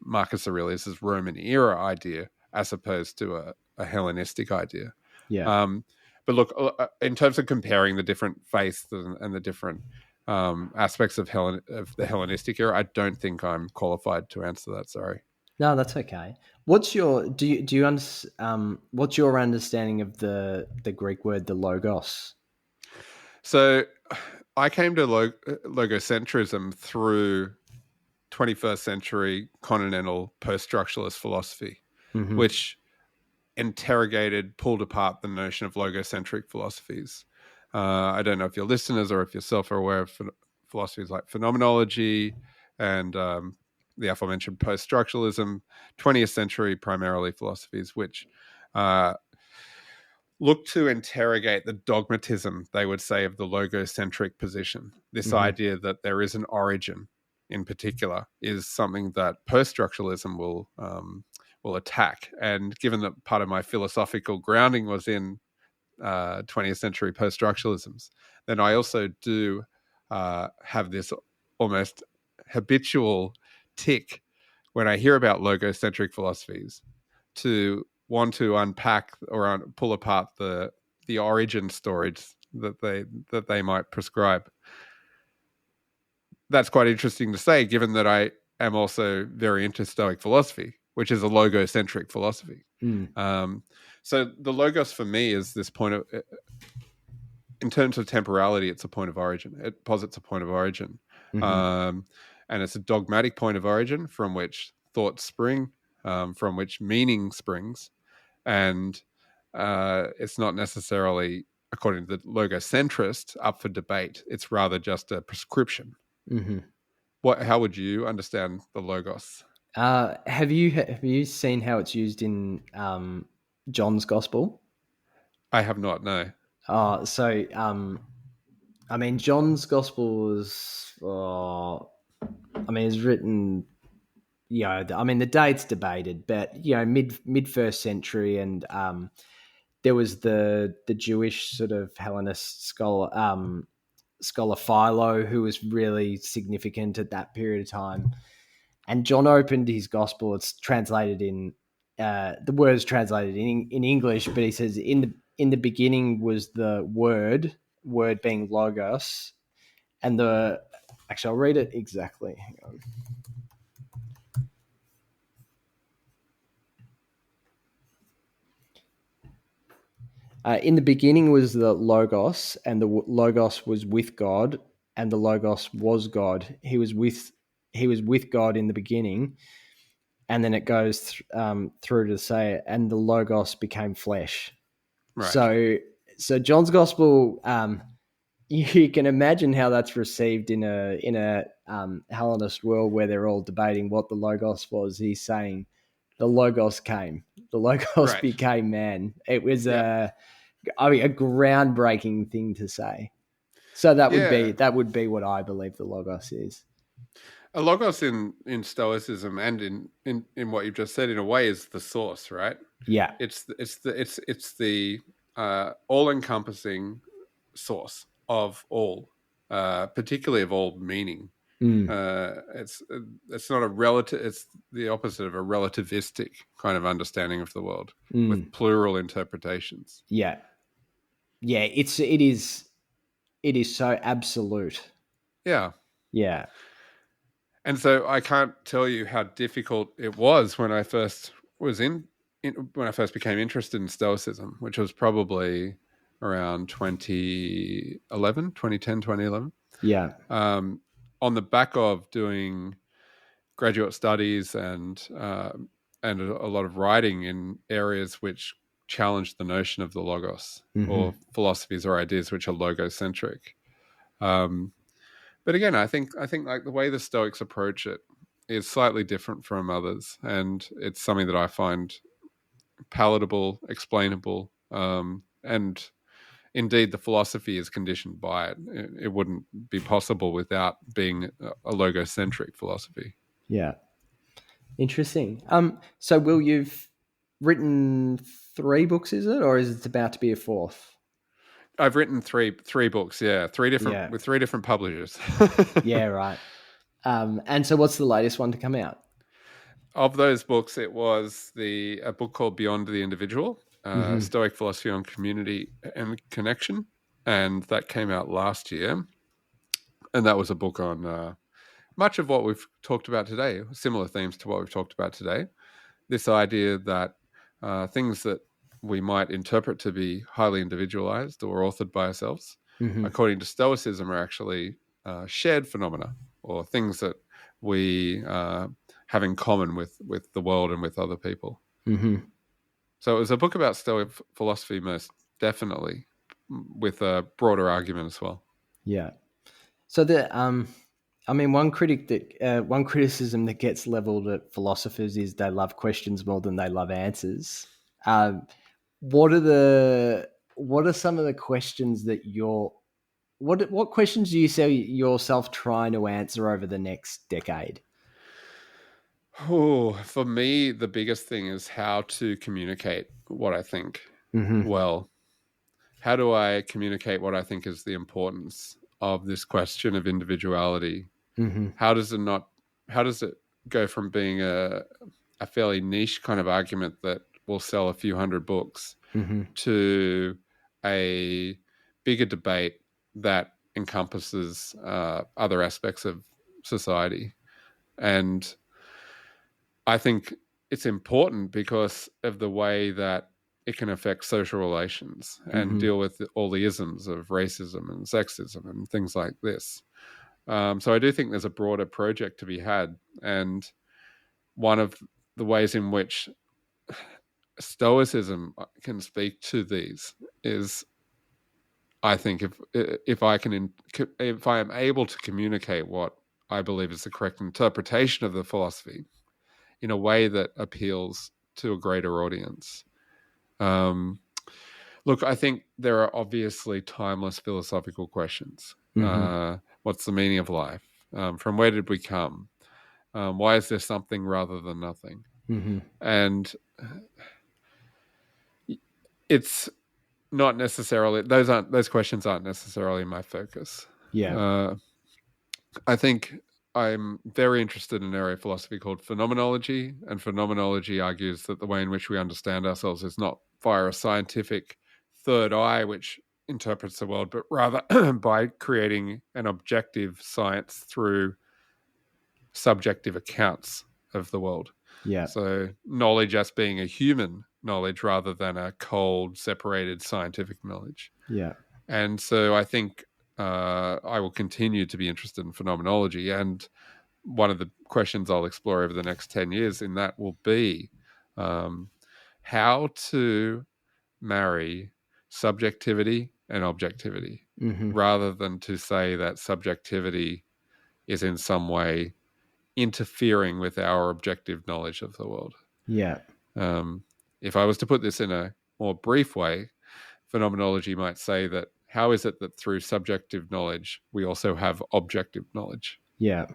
Marcus Aurelius's Roman era idea as opposed to a Hellenistic idea. But look, in terms of comparing the different faiths and the different aspects of the Hellenistic era, I don't think I'm qualified to answer that. Sorry. No, that's okay. What's your what's your understanding of the Greek word, the logos? So I came to logocentrism through 21st century continental post-structuralist philosophy, which pulled apart the notion of logocentric philosophies. I don't know if your listeners or if yourself are aware of philosophies like phenomenology and the aforementioned post-structuralism, 20th century primarily philosophies, which look to interrogate the dogmatism, they would say, of the logocentric position. This idea that there is an origin in particular is something that post-structuralism will attack. And given that part of my philosophical grounding was in 20th century post-structuralisms, then I also do have this almost habitual tick when I hear about logocentric philosophies to want to unpack or pull apart the origin stories that they might prescribe. That's quite interesting to say, given that I am also very into Stoic philosophy, which is a logocentric philosophy. So the logos for me is this point of, in terms of temporality, it's a point of origin. It posits a point of origin. And it's a dogmatic point of origin from which thoughts spring, from which meaning springs. And it's not necessarily, according to the logocentrist, up for debate. It's rather just a prescription. How would you understand the logos? Have you seen how it's used in John's Gospel? I have not, no. I mean, John's Gospel is, it's written, the date's debated, but, mid first century, and there was the Jewish sort of Hellenist scholar Philo, who was really significant at that period of time. And John opened his Gospel. It's translated in, the word is translated in English, but he says, in the beginning was the word being logos, and I'll read it exactly. Hang on. In the beginning was the logos, and the logos was with God, and the logos was God. He was with God in the beginning, and then it goes through to say, and the logos became flesh. Right. So John's Gospel, you can imagine how that's received in a Hellenist world where they're all debating what the logos was. He's saying the logos came, the logos became man. It was a groundbreaking thing to say. So that would be what I believe the logos is. A logos in Stoicism and in what you've just said, in a way, is the source, right? Yeah, it's the all-encompassing source of all, particularly of all meaning. It's not a relative. It's the opposite of a relativistic kind of understanding of the world with plural interpretations. Yeah. It is so absolute. Yeah. Yeah. And so I can't tell you how difficult it was when I first when I first became interested in Stoicism, which was probably around 2010. Yeah. On the back of doing graduate studies and and a lot of writing in areas which challenge the notion of the logos, or philosophies or ideas which are logocentric. But again, I think like the way the Stoics approach it is slightly different from others, and it's something that I find palatable, explainable, and indeed the philosophy is conditioned by it. It wouldn't be possible without being a logocentric philosophy. Yeah. Interesting. So Will, you've written 3 books, is it, or is it about to be a 4th? I've written three books, with 3 different publishers. Yeah, right. And so what's the latest one to come out? Of those books, it was a book called Beyond the Individual, Stoic Philosophy on Community and Connection, and that came out last year. And that was a book on much of what we've talked about today, similar themes to what we've talked about today. This idea that things that we might interpret to be highly individualized or authored by ourselves, according to Stoicism, are actually shared phenomena, or things that we have in common with the world and with other people. So it was a book about Stoic philosophy, most definitely, with a broader argument as well. Yeah. So one criticism that gets leveled at philosophers is they love questions more than they love answers. What are some of the questions that what questions do you see yourself trying to answer over the next decade? Oh, for me, the biggest thing is how to communicate what I think well. How do I communicate what I think is the importance of this question of individuality? How does it go from being a fairly niche kind of argument that will sell a few hundred books to a bigger debate that encompasses other aspects of society? And I think it's important because of the way that it can affect social relations and deal with all the isms of racism and sexism and things like this. So I do think there's a broader project to be had. And one of the ways in which Stoicism can speak to these is, I think, if I am able to communicate what I believe is the correct interpretation of the philosophy in a way that appeals to a greater audience. Look, I think there are obviously timeless philosophical questions. What's the meaning of life? From where did we come? Why is there something rather than nothing? And it's not necessarily, those questions aren't necessarily my focus. I think I'm very interested in an area of philosophy called phenomenology, and phenomenology argues that the way in which we understand ourselves is not via a scientific third eye which interprets the world, but rather by creating an objective science through subjective accounts of the world. So knowledge as being a human knowledge rather than a cold, separated scientific knowledge. And so I think I will continue to be interested in phenomenology, and one of the questions I'll explore over the next 10 years in that will be how to marry subjectivity and objectivity, rather than to say that subjectivity is in some way interfering with our objective knowledge of the world. If I was to put this in a more brief way, phenomenology might say that how is it that through subjective knowledge we also have objective knowledge? I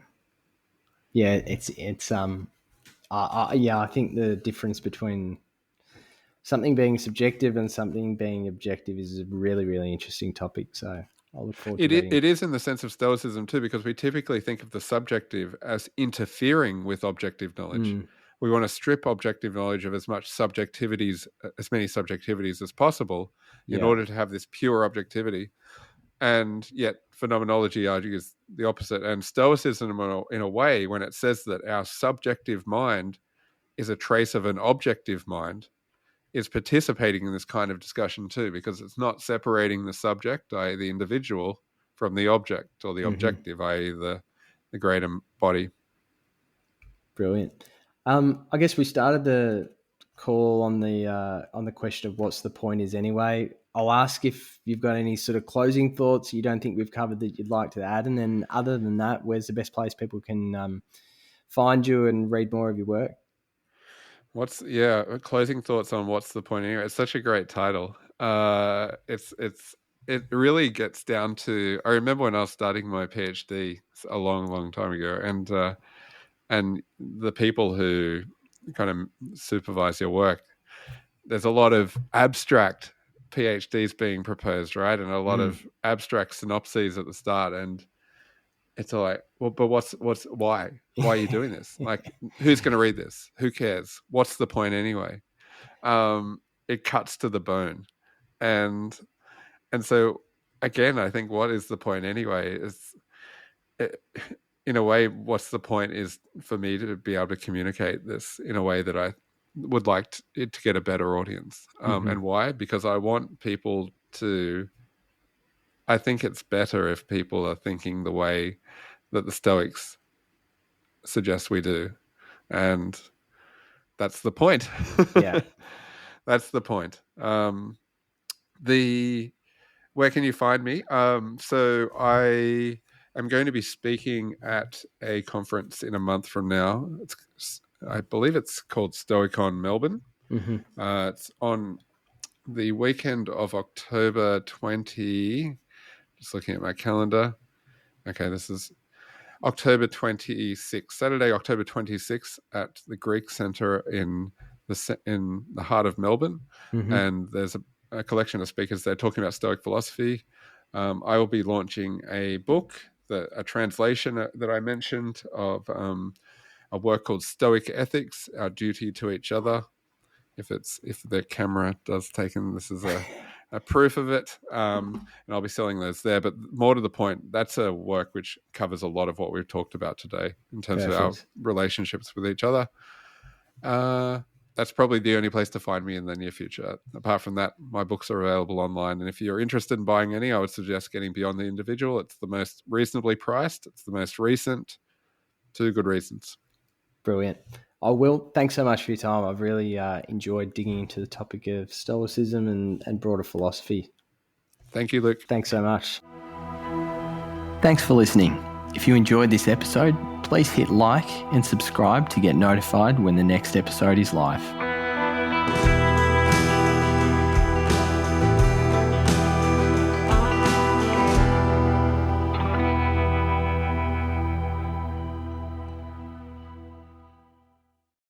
think the difference between something being subjective and something being objective is a really, really interesting topic. So I'll look forward to reading. It is in the sense of Stoicism too, because we typically think of the subjective as interfering with objective knowledge. We want to strip objective knowledge of as many subjectivities as possible in order to have this pure objectivity. And yet phenomenology argues the opposite. And Stoicism, in a way, when it says that our subjective mind is a trace of an objective mind, is participating in this kind of discussion too, because it's not separating the subject, i.e. the individual, from the object, or the objective, i.e. the greater body. Brilliant. I guess we started the call on the question of what's the point is anyway. I'll ask if you've got any sort of closing thoughts you don't think we've covered that you'd like to add, and then other than that, where's the best place people can find you and read more of your work? Closing thoughts on what's the point anyway. It's such a great title. It really gets down to, I remember when I was starting my PhD a long time ago, and the people who kind of supervise your work, there's a lot of abstract PhDs being proposed, right? And a lot of abstract synopses at the start. And it's all like, well, but why are you doing this? Like, who's going to read this? Who cares? What's the point anyway? It cuts to the bone. And so again, I think what is the point anyway is, in a way, what's the point is for me to be able to communicate this in a way that I would like it to get a better audience. And why? Because I want people to, I think it's better if people are thinking the way that the Stoics suggest we do. And that's the point. Yeah. That's the point. Where can you find me? So I am going to be speaking at a conference in a month from now. I believe it's called Stoicon Melbourne. It's on the weekend of October 20. Just looking at my calendar. Okay, this is October 26th, Saturday, October 26th at the Greek Centre in the heart of Melbourne. And there's a collection of speakers there talking about Stoic philosophy. I will be launching a book, a translation that I mentioned of a work called Stoic Ethics, Our Duty to Each Other. If the camera does take in, this is a proof of it. And I'll be selling those there. But more to the point, that's a work which covers a lot of what we've talked about today in terms of our relationships with each other. That's probably the only place to find me in the near future. Apart from that, my books are available online. And if you're interested in buying any, I would suggest getting Beyond the Individual. It's the most reasonably priced. It's the most recent. 2 good reasons. Brilliant. I will. Thanks so much for your time. I've really enjoyed digging into the topic of Stoicism and broader philosophy. Thank you, Luke. Thanks so much. Thanks for listening. If you enjoyed this episode, please hit like and subscribe to get notified when the next episode is live.